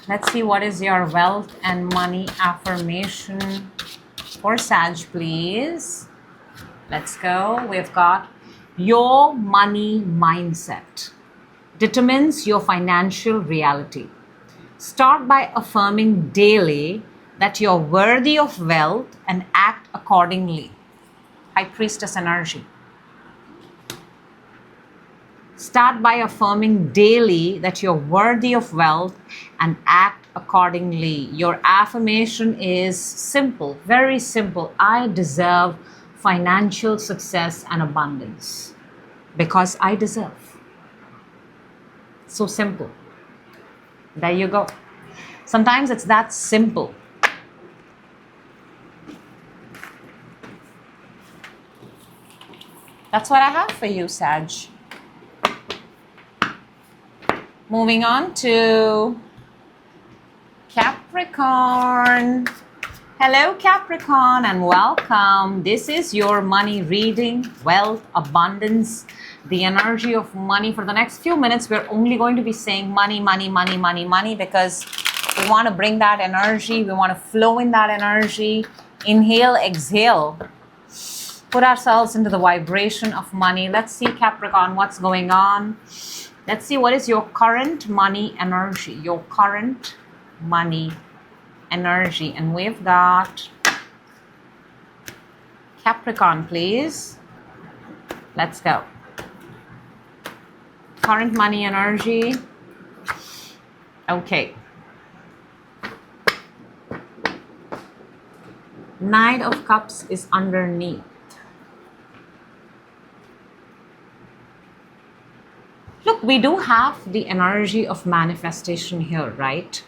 Let's see what is your wealth and money affirmation for Sag, please. Let's go. We've got your money mindset determines your financial reality. Start by affirming daily that you're worthy of wealth and act accordingly. High Priestess energy. Start by affirming daily that you're worthy of wealth and act accordingly. Your affirmation is simple, very simple. I deserve financial success and abundance because I deserve. So simple. There you go. Sometimes it's that simple. That's what I have for you, Sag. Moving on to Capricorn. Hello, Capricorn, and welcome. This is your money reading, wealth, abundance, the energy of money. For the next few minutes, we're only going to be saying money, money, money, money, money, because we want to bring that energy. We want to flow in that energy. Inhale, exhale. Put ourselves into the vibration of money. Let's see, Capricorn, what's going on. Let's see what is your current money energy. Your current money energy. And we've got Capricorn, please. Let's go. Current money energy. Okay. Knight of Cups is underneath. Look, we do have the energy of manifestation here, right?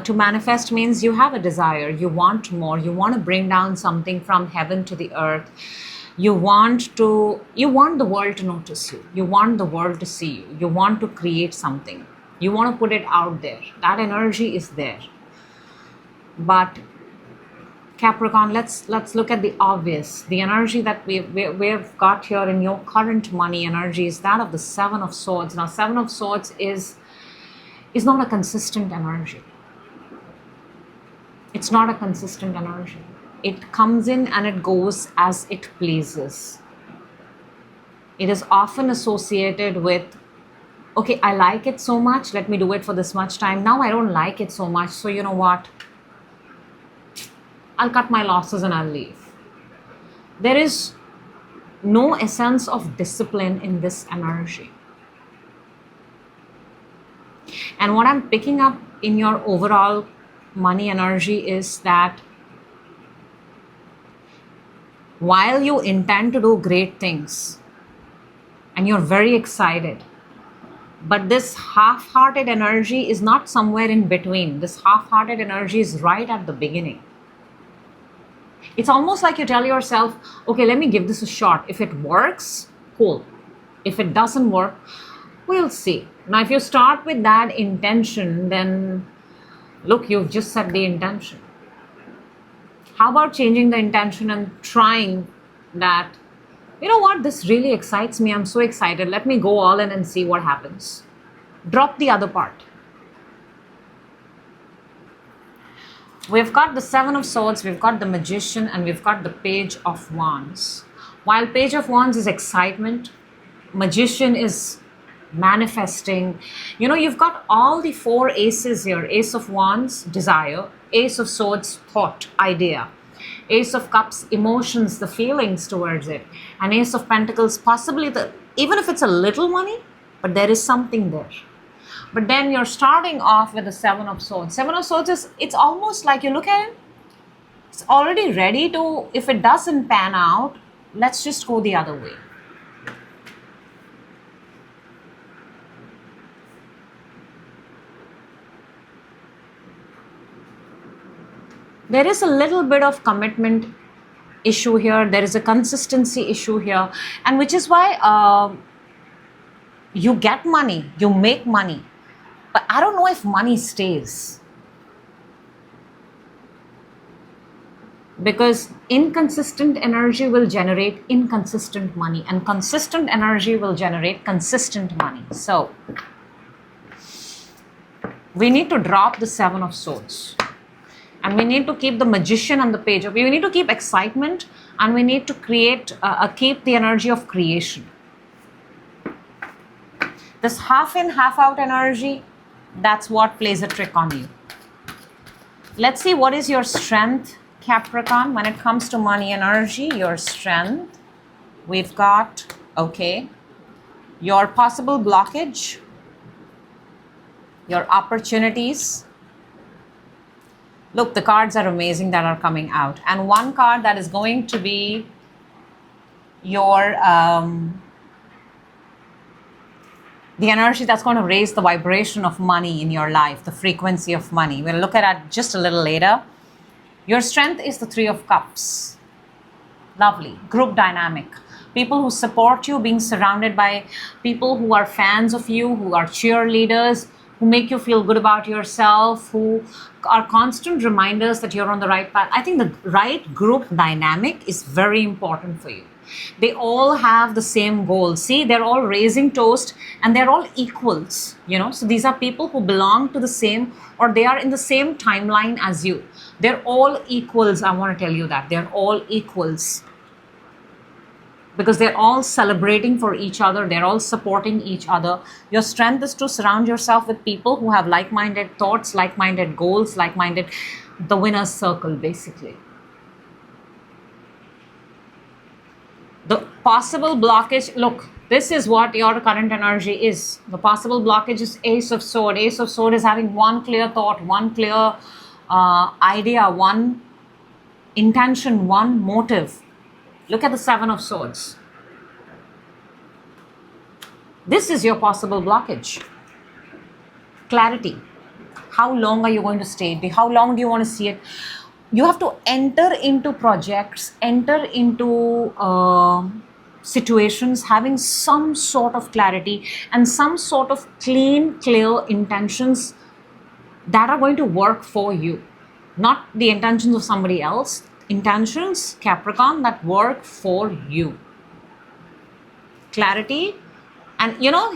To manifest means you have a desire, you want more, you want to bring down something from heaven to the earth. You want the world to notice you. You want the world to see you. You want to create something. You want to put it out there. That energy is there. But Capricorn, let's look at the obvious. The energy that we've got here in your current money energy is that of the Seven of Swords. Now, Seven of Swords is not a consistent energy. It's not a consistent energy. It comes in and it goes as it pleases. It is often associated with, okay, I like it so much, let me do it for this much time. Now I don't like it so much, so you know what? I'll cut my losses and I'll leave. There is no essence of discipline in this energy. And what I'm picking up in your overall money energy is that while you intend to do great things and you're very excited, but this half-hearted energy is not somewhere in between. This half-hearted energy is right at the beginning. It's almost like you tell yourself, okay, let me give this a shot. If it works, cool. If it doesn't work, we'll see. Now, if you start with that intention, then look, you've just set the intention. How about changing the intention and trying that, you know what, this really excites me. I'm so excited. Let me go all in and see what happens. Drop the other part. We've got the Seven of Swords, we've got the Magician, and we've got the Page of Wands. While Page of Wands is excitement, Magician is manifesting. You know, you've got all the four aces here. Ace of Wands, desire. Ace of Swords, thought, idea. Ace of Cups, emotions, the feelings towards it. And Ace of Pentacles, possibly even if it's a little money, but there is something there. But then you're starting off with the Seven of Swords. Seven of Swords is, it's almost like you look at it, it's already ready to, if it doesn't pan out, let's just go the other way. There is a little bit of commitment issue here. There is a consistency issue here. And which is why you get money, you make money. But I don't know if money stays. Because inconsistent energy will generate inconsistent money. And consistent energy will generate consistent money. So, we need to drop the Seven of Swords. And we need to keep the Magician and the Page of... We need to keep excitement, and we need to create, keep the energy of creation. This half in, half out energy, that's what plays a trick on you. Let's see what is your strength, Capricorn, when it comes to money energy. Your strength, we've got, okay, your possible blockage, your opportunities. Look, the cards are amazing that are coming out. And one card that is going to be your, the energy that's going to raise the vibration of money in your life, the frequency of money. We'll look at that just a little later. Your strength is the Three of Cups. Lovely. Group dynamic. People who support you, being surrounded by people who are fans of you, who are cheerleaders, who make you feel good about yourself, who are constant reminders that you're on the right path. I think the right group dynamic is very important for you. They all have the same goal. See, they're all raising toast and they're all equals, you know. So these are people who belong to the same, or they are in the same timeline as you. They're all equals. I want to tell you that. They're all equals. Because they're all celebrating for each other. They're all supporting each other. Your strength is to surround yourself with people who have like-minded thoughts, like-minded goals, like-minded, the winner's circle, basically. The possible blockage, look, this is what your current energy is. The possible blockage is Ace of Swords. Ace of Swords is having one clear thought, one clear idea, one intention, one motive. Look at the Seven of Swords. This is your possible blockage. Clarity. How long are you going to stay? How long do you want to see it? You have to enter into projects, enter into situations having some sort of clarity and some sort of clean, clear intentions that are going to work for you. Not the intentions of somebody else. Intentions, Capricorn, that work for you. Clarity. And you know,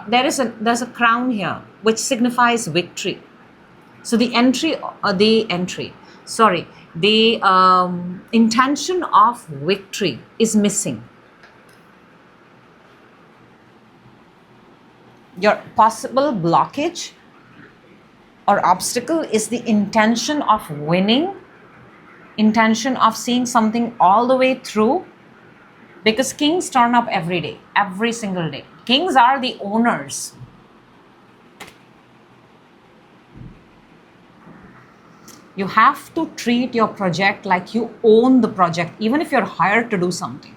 there's a crown here which signifies victory. So the intention of victory is missing. Your possible blockage or obstacle is the intention of winning, intention of seeing something all the way through, because kings turn up every day, every single day. Kings are the owners. You have to treat your project like you own the project, even if you're hired to do something.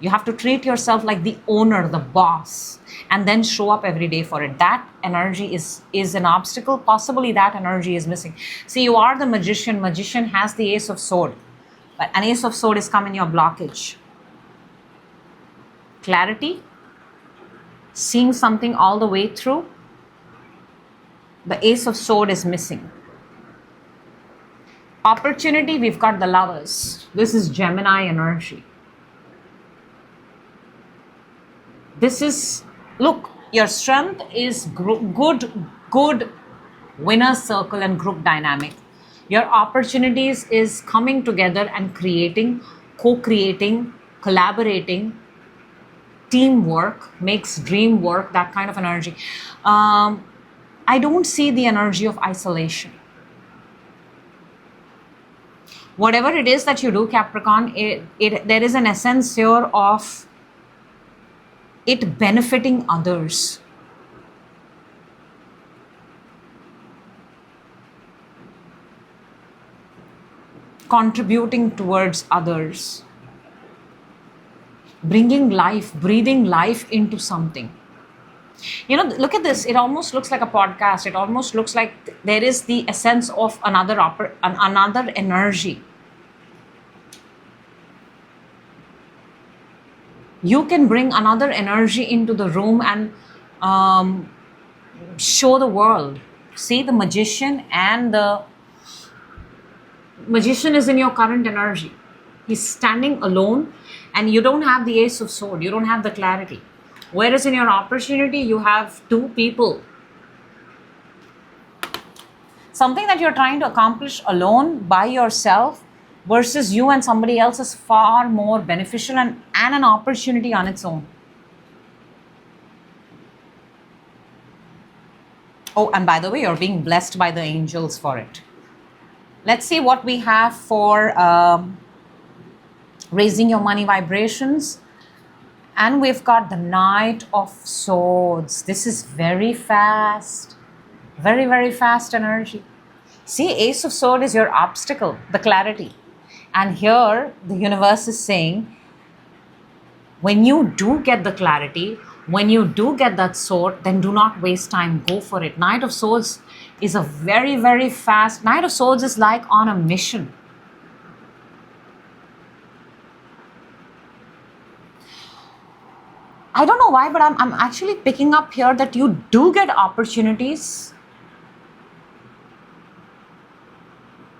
You have to treat yourself like the owner, the boss, and then show up every day for it. That energy is an obstacle. Possibly that energy is missing. See, you are the magician. Magician has the Ace of Swords. But an Ace of Swords is coming your blockage. Clarity. Seeing something all the way through. The Ace of Swords is missing. Opportunity, we've got the Lovers. This is Gemini energy. This is, look, your strength is good winner circle and group dynamic. Your opportunities is coming together and creating, co-creating, collaborating, teamwork, makes dream work, that kind of energy. I don't see the energy of isolation. Whatever it is that you do, Capricorn, there is an essence here of it benefiting others. Contributing towards others. Bringing life, breathing life into something. You know, look at this. It almost looks like a podcast. It almost looks like there is the essence of another energy. You can bring another energy into the room and show the world. See, the magician and the magician is in your current energy. He's standing alone and you don't have the Ace of Swords. You don't have the clarity. Whereas in your opportunity, you have two people. Something that you're trying to accomplish alone by yourself, versus you and somebody else is far more beneficial and an opportunity on its own. Oh, and by the way, you're being blessed by the angels for it. Let's see what we have for raising your money vibrations. And we've got the Knight of Swords. This is very fast. Very, very fast energy. See, Ace of Swords is your obstacle, the clarity. And here, the universe is saying, when you do get the clarity, when you do get that sword, then do not waste time. Go for it. Knight of Swords is a very, very fast. Knight of Swords is like on a mission. I don't know why, but I'm actually picking up here that you do get opportunities,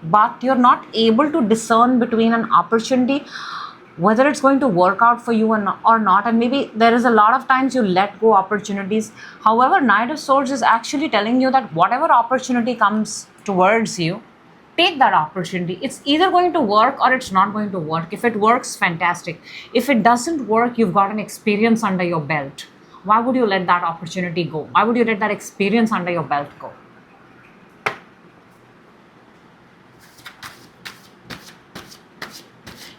but you're not able to discern between an opportunity, whether it's going to work out for you or not. And maybe there is a lot of times you let go opportunities. However, Knight of Swords is actually telling you that whatever opportunity comes towards you, take that opportunity. It's either going to work or it's not going to work. If it works, fantastic. If it doesn't work, you've got an experience under your belt. Why would you let that opportunity go? Why would you let that experience under your belt go?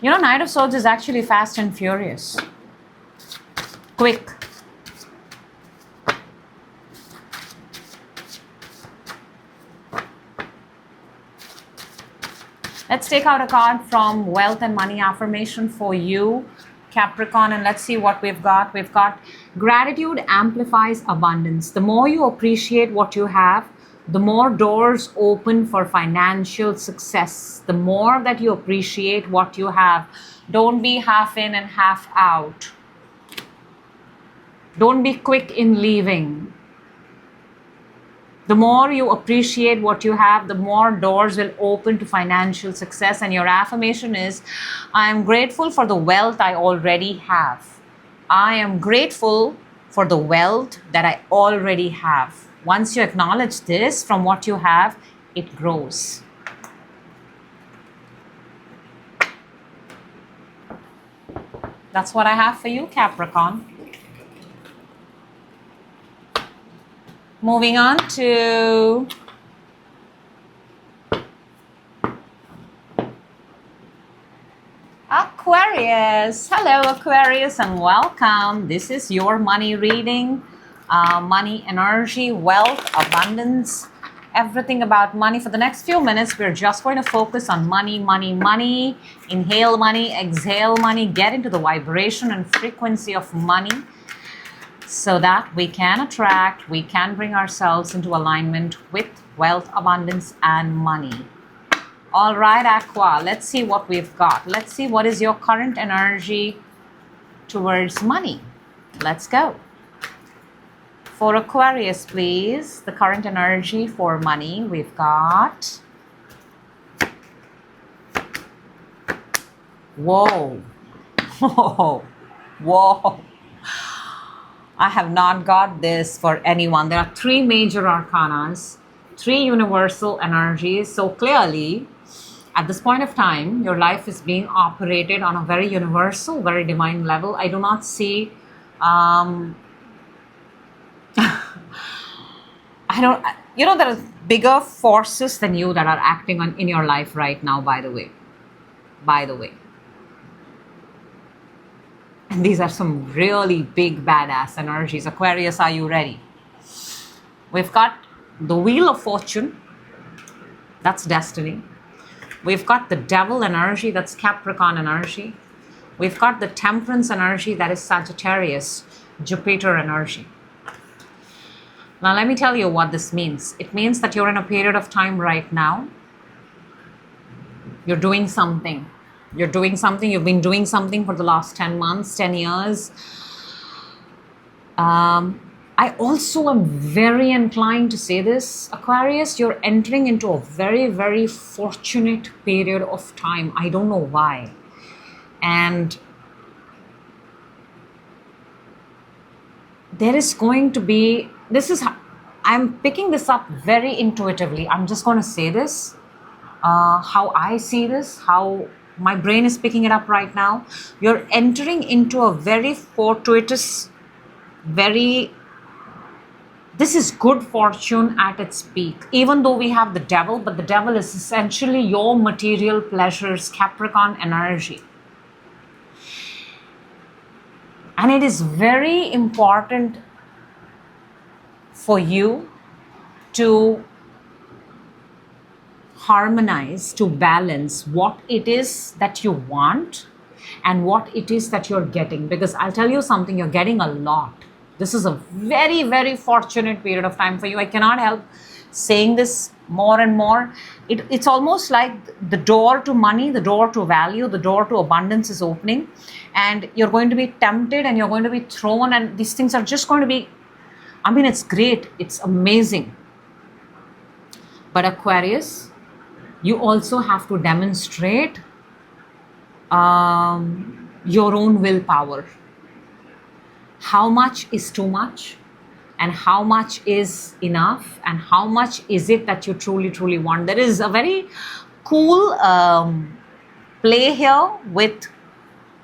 You know, Knight of Swords is actually fast and furious. Quick. Let's take out a card from Wealth and Money Affirmation for you, Capricorn, and let's see what we've got. We've got gratitude amplifies abundance. The more you appreciate what you have, the more doors open for financial success. The more that you appreciate what you have. Don't be half in and half out. Don't be quick in leaving. The more you appreciate what you have, the more doors will open to financial success. And your affirmation is, I am grateful for the wealth I already have. I am grateful for the wealth that I already have. Once you acknowledge this from what you have, it grows. That's what I have for you, Capricorn. Moving on to Aquarius. Hello, Aquarius, and welcome. This is your money reading. Money, energy, wealth, abundance, everything about money. For the next few minutes, we're just going to focus on money, money, money. Inhale money, exhale money. Get into the vibration and frequency of money, so that we can attract, we can bring ourselves into alignment with wealth, abundance, and money. All right, Aqua, let's see what we've got. Let's see what is your current energy towards money. Let's go. For Aquarius, please, the current energy for money, we've got... Whoa. Whoa. Whoa. I have not got this for anyone. There are 3 major arcanas, 3 universal energies. So clearly, at this point of time, your life is being operated on a very universal, very divine level. I do not see... there are bigger forces than you that are acting in your life right now, by the way. And these are some really big badass energies. Aquarius, are you ready? We've got the Wheel of Fortune. That's destiny. We've got the Devil energy. That's Capricorn energy. We've got the Temperance energy. That is Sagittarius, Jupiter energy. Now, let me tell you what this means. It means that you're in a period of time right now. You're doing something. You've been doing something for the last 10 months, 10 years. I also am very inclined to say this, Aquarius, you're entering into a very, very fortunate period of time. I don't know why. And there is going to be, I'm picking this up very intuitively. I'm just going to say this. how I see this, how my brain is picking it up right now, you're entering into a very fortuitous, very, this is good fortune at its peak. Even though we have the devil, but the devil is essentially your material pleasures, Capricorn energy. And it is very important for you to harmonize, to balance what it is that you want and what it is that you're getting. Because I'll tell you something, you're getting a lot. This is a very, very fortunate period of time for you. I cannot help saying this more and more. It's almost like the door to money, the door to value, the door to abundance is opening. And you're going to be tempted and you're going to be thrown. And these things are just going to be, I mean, it's great. It's amazing. But Aquarius, you also have to demonstrate your own willpower. How much is too much and how much is enough and how much is it that you truly, truly want. There is a very cool play here with,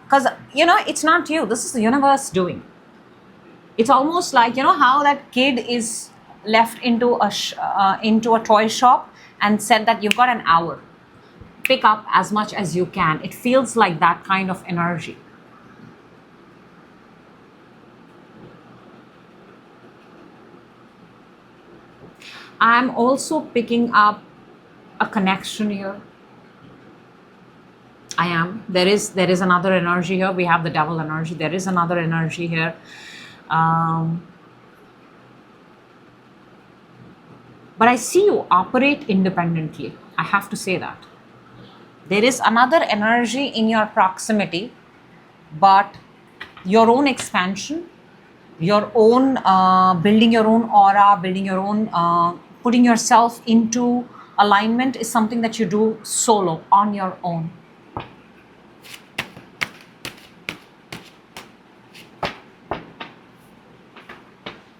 because, it's not you. This is the universe doing. It's almost like, how that kid is left into a toy shop and said that you've got an hour. Pick up as much as you can. It feels like that kind of energy. I'm also picking up a connection here. I am. There is another energy here. We have the devil energy. There is another energy here. But I see you operate independently. I have to say that. There is another energy in your proximity, but your own expansion, your own building your own aura, building your own, putting yourself into alignment is something that you do solo, on your own.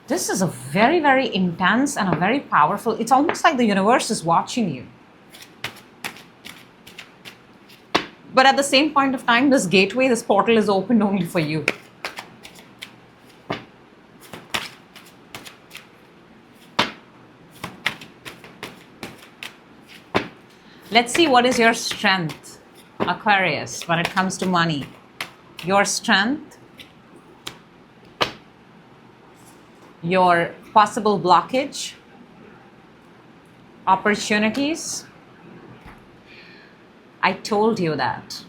This is a very, very intense and a very powerful, it's almost like the universe is watching you. But at the same point of time, this gateway, this portal is open only for you. Let's see what is your strength, Aquarius, when it comes to money. Your strength, your possible blockage, opportunities. I told you that.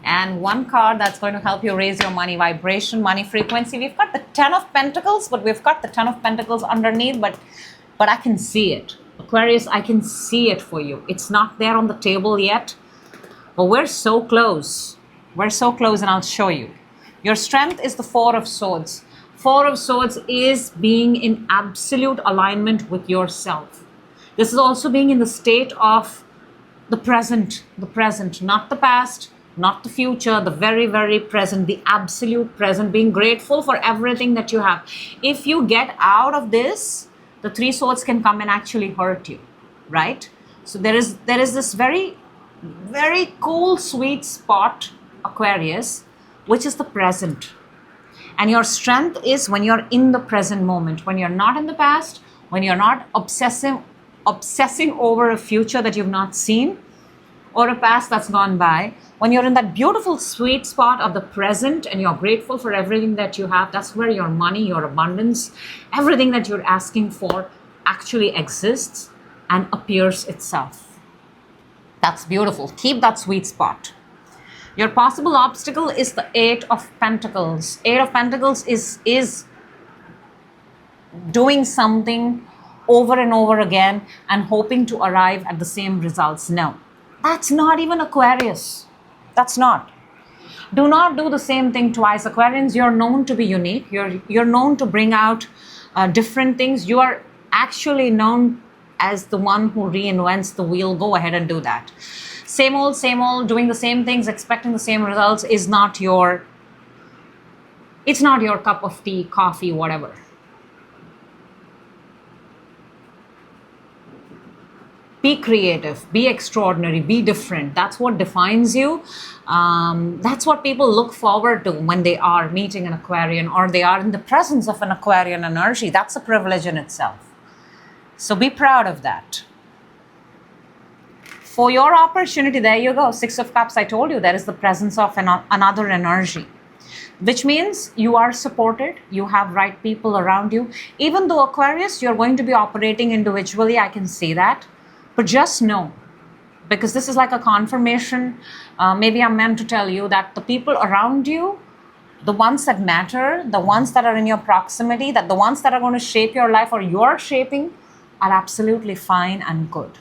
And one card that's going to help you raise your money vibration, money frequency. We've got the 10 of Pentacles, but we've got the 10 of Pentacles underneath, but I can see it. Aquarius, I can see it for you. It's not there on the table yet, but we're so close. We're so close, and I'll show you. Your strength is the Four of Swords. Four of Swords is being in absolute alignment with yourself. This is also being in the state of the present, not the past, not the future, the very, very present, the absolute present, being grateful for everything that you have. If you get out of this, the Three Swords can come and actually hurt you, right? So there is this very, very cool, sweet spot, Aquarius, which is the present. And your strength is when you're in the present moment, when you're not in the past, when you're not obsessing over a future that you've not seen or a past that's gone by. When you're in that beautiful sweet spot of the present and you're grateful for everything that you have, that's where your money, your abundance, everything that you're asking for actually exists and appears itself. That's beautiful. Keep that sweet spot. Your possible obstacle is the Eight of Pentacles. Eight of Pentacles is doing something over and over again and hoping to arrive at the same results. No, that's not even Aquarius. That's not. Do not do the same thing twice. Aquarians, you're known to be unique. You're known to bring out different things. You are actually known as the one who reinvents the wheel. Go ahead and do that. Same old, doing the same things, expecting the same results is not your, it's not your cup of tea, coffee, whatever. Be creative, be extraordinary, be different. That's what defines you. That's what people look forward to when they are meeting an Aquarian or they are in the presence of an Aquarian energy. That's a privilege in itself. So be proud of that. For your opportunity, there you go. Six of Cups, I told you, there is the presence of another energy, which means you are supported, you have right people around you. Even though Aquarius, you're going to be operating individually, I can say that. But just know, because this is like a confirmation, maybe I'm meant to tell you that the people around you, the ones that matter, the ones that are in your proximity, that the ones that are going to shape your life or you're shaping are absolutely fine and good.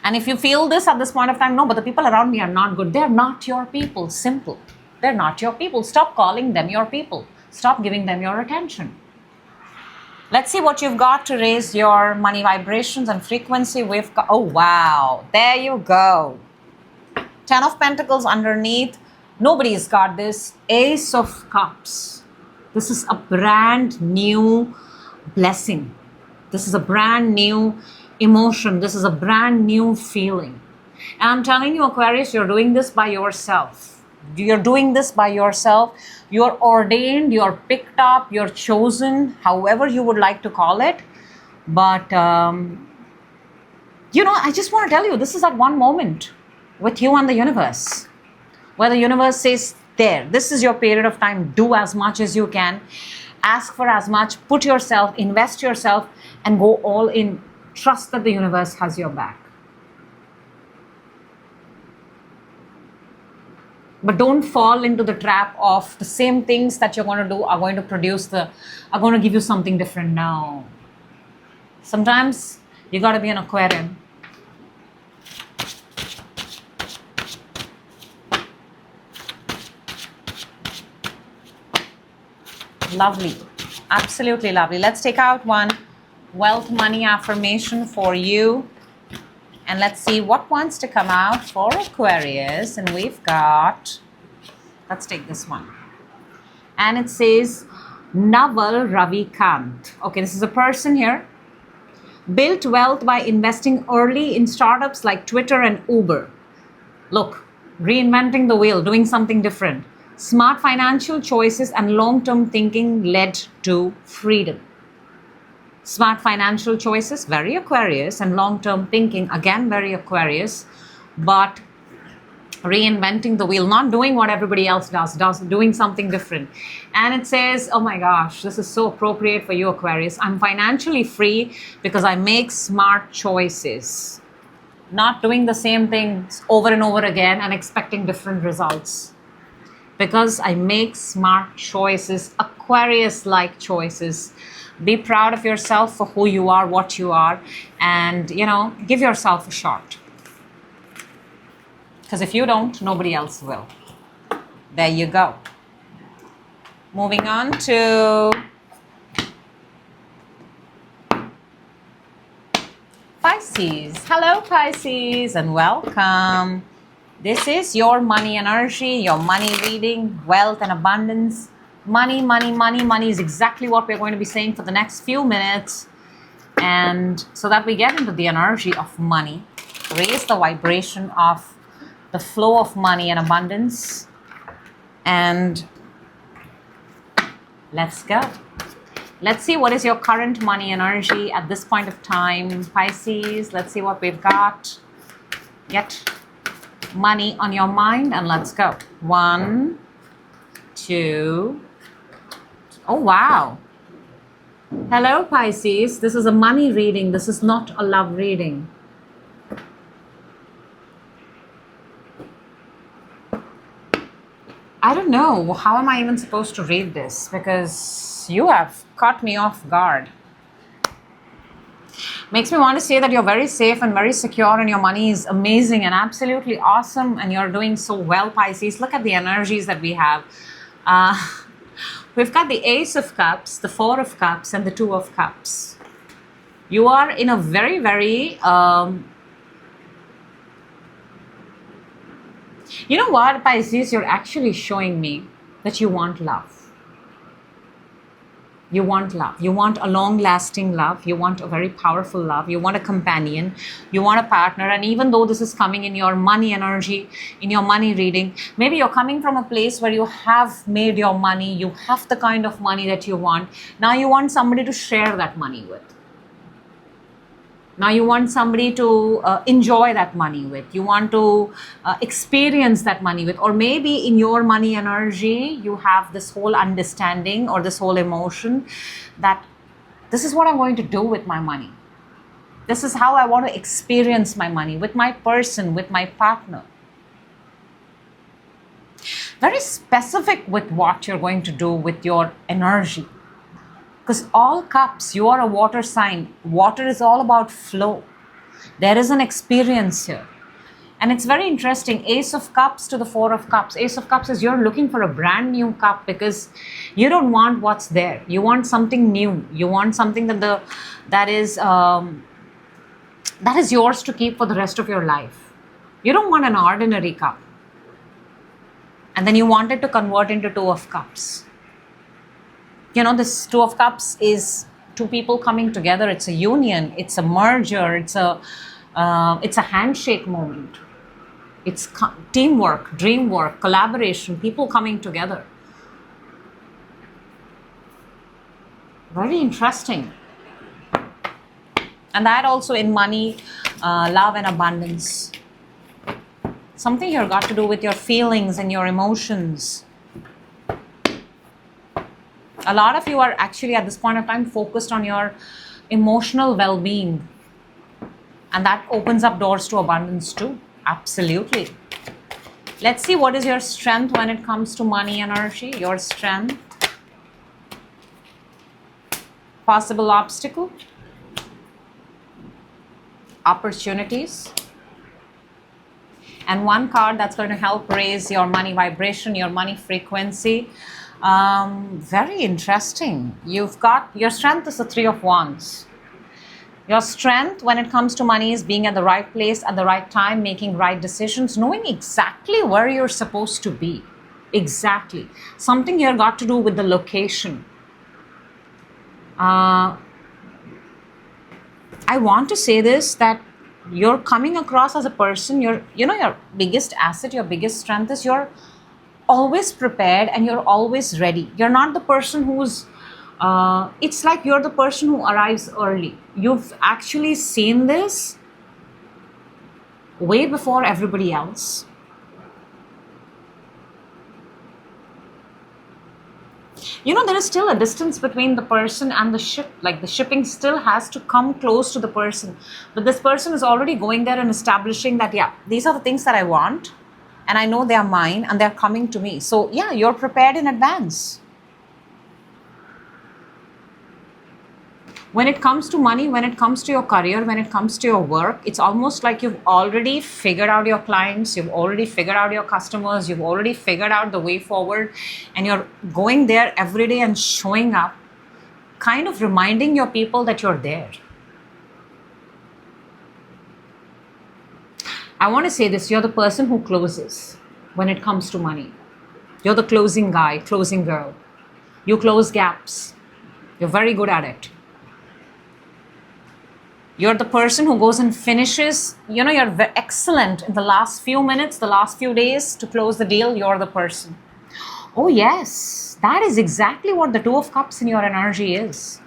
And if you feel this at this point of time, no, but the people around me are not good. They're not your people. Simple. They're not your people. Stop calling them your people. Stop giving them your attention. Let's see what you've got to raise your money vibrations and frequency. We've got, oh wow, there you go. 10 of Pentacles underneath. Nobody's got this. Ace of Cups. This is a brand new blessing. This is a brand new emotion. This is a brand new feeling. And I'm telling you, Aquarius, you're doing this by yourself. You're doing this by yourself. You're ordained, you're picked up, you're chosen, however you would like to call it. But, you know, I just want to tell you, this is at one moment with you and the universe, where the universe says, there, this is your period of time. Do as much as you can. Ask for as much. Put yourself, invest yourself, and go all in. Trust that the universe has your back. But don't fall into the trap of the same things that you're going to do are going to produce are going to give you something different. No. Sometimes you got to be an Aquarian. Lovely. Absolutely lovely. Let's take out one wealth money affirmation for you. And let's see what wants to come out for Aquarius. And we've got, let's take this one. And it says, Naval Ravikant. Okay, this is a person here. Built wealth by investing early in startups like Twitter and Uber. Look, reinventing the wheel, doing something different. Smart financial choices and long-term thinking led to freedom. Smart financial choices, very Aquarius, and long-term thinking, again, very Aquarius, but reinventing the wheel, not doing what everybody else does, doing something different. And it says, oh my gosh, this is so appropriate for you, Aquarius. I'm financially free because I make smart choices, not doing the same things over and over again and expecting different results. Because I make smart choices, Aquarius-like choices. Be proud of yourself for who you are, what you are, and, you know, give yourself a shot. Because if you don't, nobody else will. There you go. Moving on to Pisces. Hello, Pisces, and welcome. This is your money energy, your money reading, wealth and abundance. Money, money, money, money is exactly what we're going to be saying for the next few minutes. And so that we get into the energy of money, raise the vibration of the flow of money and abundance. And let's go. Let's see what is your current money energy at this point of time, Pisces. Let's see what we've got. Get money on your mind and let's go. 1, 2. Oh, wow. Hello, Pisces. This is a money reading. This is not a love reading. I don't know. How am I even supposed to read this? Because you have caught me off guard. Makes me want to say that you're very safe and very secure and your money is amazing and absolutely awesome and you're doing so well, Pisces. Look at the energies that we have. We've got the Ace of Cups, the Four of Cups, and the Two of Cups. You are in a very, very... you know what, Pisces? You're actually showing me that you want love. You want love. You want a long-lasting love. You want a very powerful love. You want a companion. You want a partner. And even though this is coming in your money energy, in your money reading, maybe you're coming from a place where you have made your money. You have the kind of money that you want. Now you want somebody to share that money with. Now you want somebody to enjoy that money with. You want to experience that money with. Or maybe in your money energy, you have this whole understanding or this whole emotion that this is what I'm going to do with my money. This is how I want to experience my money with my person, with my partner. Very specific with what you're going to do with your energy. Because all cups, you are a water sign. Water is all about flow. There is an experience here. And it's very interesting. Ace of Cups to the Four of Cups. Ace of Cups is you're looking for a brand new cup because you don't want what's there. You want something new. You want something that is yours to keep for the rest of your life. You don't want an ordinary cup. And then you want it to convert into Two of Cups. You know, this Two of Cups is two people coming together. It's a union. It's a merger. It's a handshake moment. It's teamwork, dream work, collaboration, people coming together. Very interesting. And that also in money, love and abundance. Something here got to do with your feelings and your emotions. A lot of you are actually at this point of time focused on your emotional well-being. And that opens up doors to abundance too. Absolutely. Let's see what is your strength when it comes to money energy. Your strength. Possible obstacle. Opportunities. And one card that's going to help raise your money vibration, your money frequency. Very interesting. You've got your strength is the Three of Wands. Your strength when it comes to money is being at the right place at the right time, making right decisions, knowing exactly where you're supposed to be. Exactly. Something here got to do with the location. I want to say this, that you're coming across as a person, your biggest asset, your biggest strength is you're always prepared and you're always ready. You're not the person who's it's like you're the person who arrives early. You've actually seen this way before everybody else. You know, there is still a distance between the person and the ship. Like the shipping still has to come close to the person. But this person is already going there and establishing that, yeah, these are the things that I want. And I know they are mine and they're coming to me. So yeah, you're prepared in advance. When it comes to money, when it comes to your career, when it comes to your work, it's almost like you've already figured out your clients, you've already figured out your customers, you've already figured out the way forward, and you're going there every day and showing up, kind of reminding your people that you're there. I want to say this, you're the person who closes when it comes to money. You're the closing guy, closing girl. You close gaps. You're very good at it. You're the person who goes and finishes, you're excellent in the last few minutes, the last few days to close the deal. You're the person. Oh yes, that is exactly what the Two of Cups in your energy is.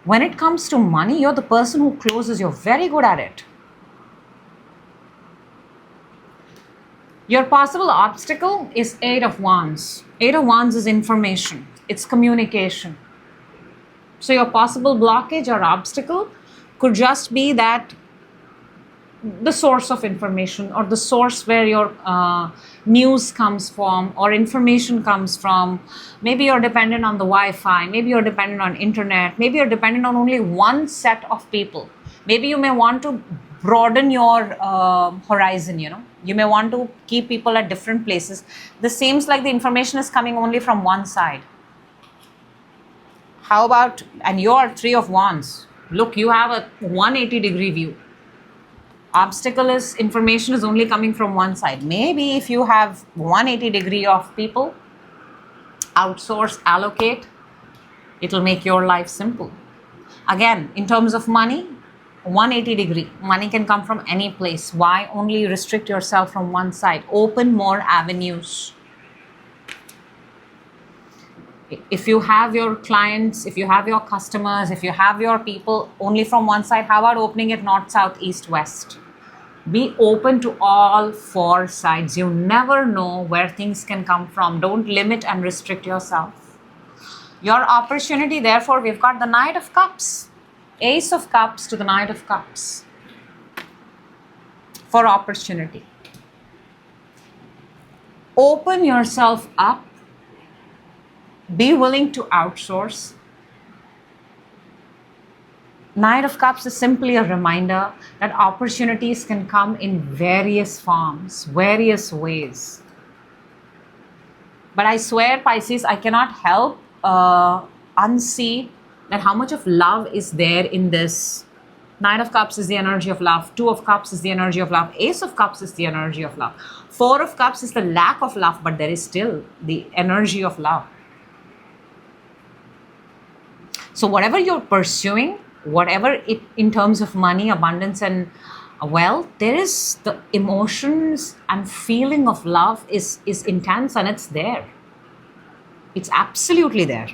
When it comes to money, you're the person who closes. You're very good at it. Your possible obstacle is Eight of Wands. Eight of Wands is information. It's communication. So your possible blockage or obstacle could just be that the source of information or the source where your news comes from or information comes from. Maybe you're dependent on the Wi-Fi. Maybe you're dependent on internet. Maybe you're dependent on only one set of people. Maybe you may want to broaden your horizon, You may want to keep people at different places. This seems like the information is coming only from one side. How about, and you're Three of Wands. Look, you have a 180-degree view. Obstacle is, information is only coming from one side. Maybe if you have 180 degree of people, outsource, allocate, It'll make your life simple. Again, in terms of money, 180 degree. Money can come from any place. Why only restrict yourself from one side? Open more avenues. If you have your clients, if you have your customers, if you have your people only from one side, how about opening it north, south, east, west? Be open to all four sides. You never know where things can come from. Don't limit and restrict yourself. Your opportunity, therefore, we've got the Knight of Cups. Ace of Cups to the Knight of Cups for opportunity. Open yourself up. Be willing to outsource. Knight of Cups is simply a reminder that opportunities can come in various forms, various ways. But I swear, Pisces, I cannot help unsee that how much of love is there in this. Knight of Cups is the energy of love. Two of Cups is the energy of love. Ace of Cups is the energy of love. Four of Cups is the lack of love, but there is still the energy of love. So whatever you're pursuing, whatever it in terms of money, abundance and wealth, there is the emotions and feeling of love is intense, and it's there. It's absolutely there.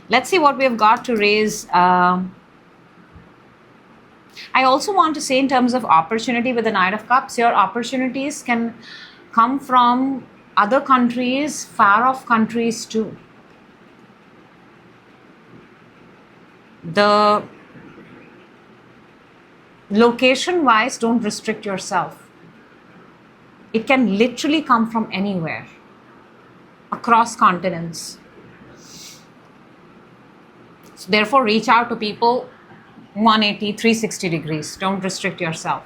Let's see what we've got to raise. I also want to say in terms of opportunity with the Knight of Cups, your opportunities can come from other countries, far off countries too. The location wise, don't restrict yourself. It can literally come from anywhere, across continents. So therefore, reach out to people 180, 360 degrees. Don't restrict yourself.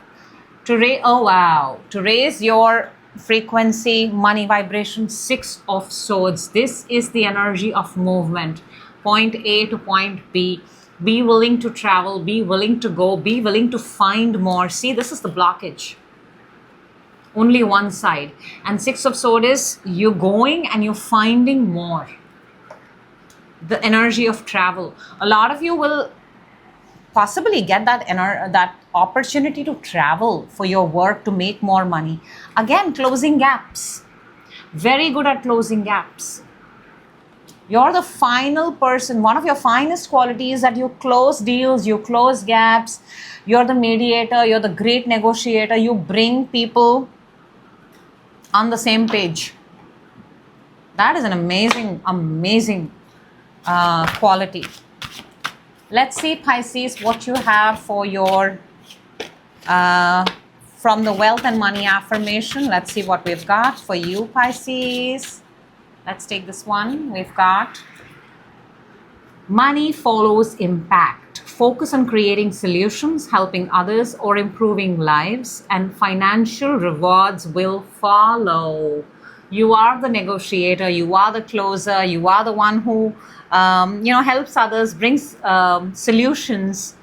To raise your frequency, money vibration, Six of Swords. This is the energy of movement. Point A to point B. Be willing to travel, be willing to go, be willing to find more. See, this is the blockage. Only one side. And Six of Swords is you going and you're finding more. The energy of travel. A lot of you will possibly get that opportunity to travel for your work to make more money. Again, closing gaps. Very good at closing gaps. You're the final person. One of your finest qualities that you close deals, you close gaps. You're the mediator, you're the great negotiator. You bring people on the same page. That is an amazing, amazing quality. Let's see, Pisces, what you have for your, from the wealth and money affirmation. Let's see what we've got for you, Pisces. Let's take this one. We've got money follows impact. Focus on creating solutions, helping others, or improving lives, and financial rewards will follow. You are the negotiator. You are the closer. You are the one who, helps others, brings solutions,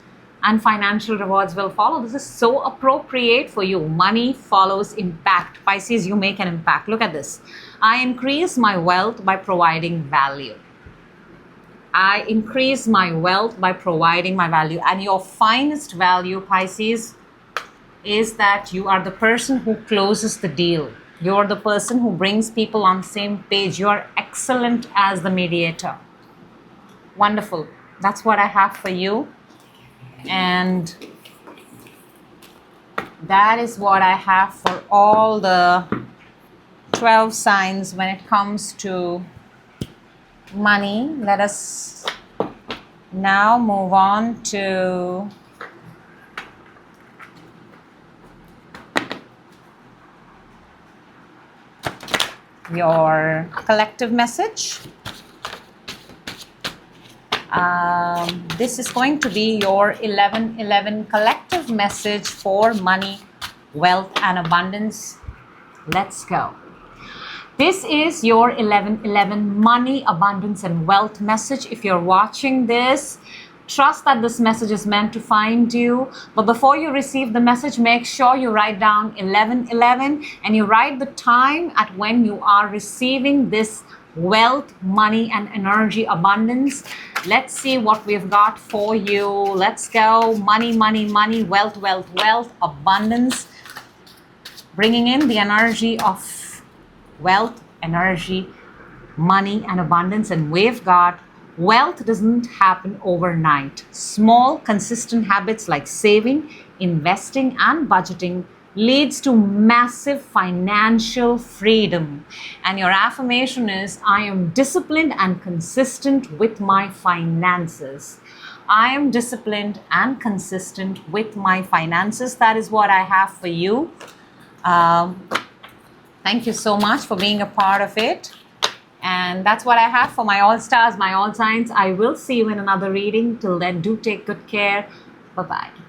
and financial rewards will follow. This is so appropriate for you. Money follows impact. Pisces, you make an impact. Look at this. I increase my wealth by providing value. I increase my wealth by providing my value. And your finest value, Pisces, is that you are the person who closes the deal. You're the person who brings people on the same page. You are excellent as the mediator. Wonderful. That's what I have for you. And that is what I have for all the 12 signs when it comes to money. Let us now move on to your collective message. This is going to be your 11-11 collective message for money, wealth, and abundance. Let's go. This is your 11-11 money, abundance, and wealth message. If you're watching this, trust that this message is meant to find you. But before you receive the message, make sure you write down 11-11 and you write the time at when you are receiving this wealth, money, and energy abundance. Let's see what we've got for you. Let's go. Money, money, money, wealth, wealth, wealth, abundance. Bringing in the energy of wealth, energy, money, and abundance. And we've got wealth doesn't happen overnight. Small, consistent habits like saving, investing, and budgeting leads to massive financial freedom. And your affirmation is, I am disciplined and consistent with my finances. I am disciplined and consistent with my finances. That is what I have for you. Thank you so much for being a part of it. And that's what I have for my all stars, my all signs. I will see you in another reading. Till then, do take good care. Bye-bye.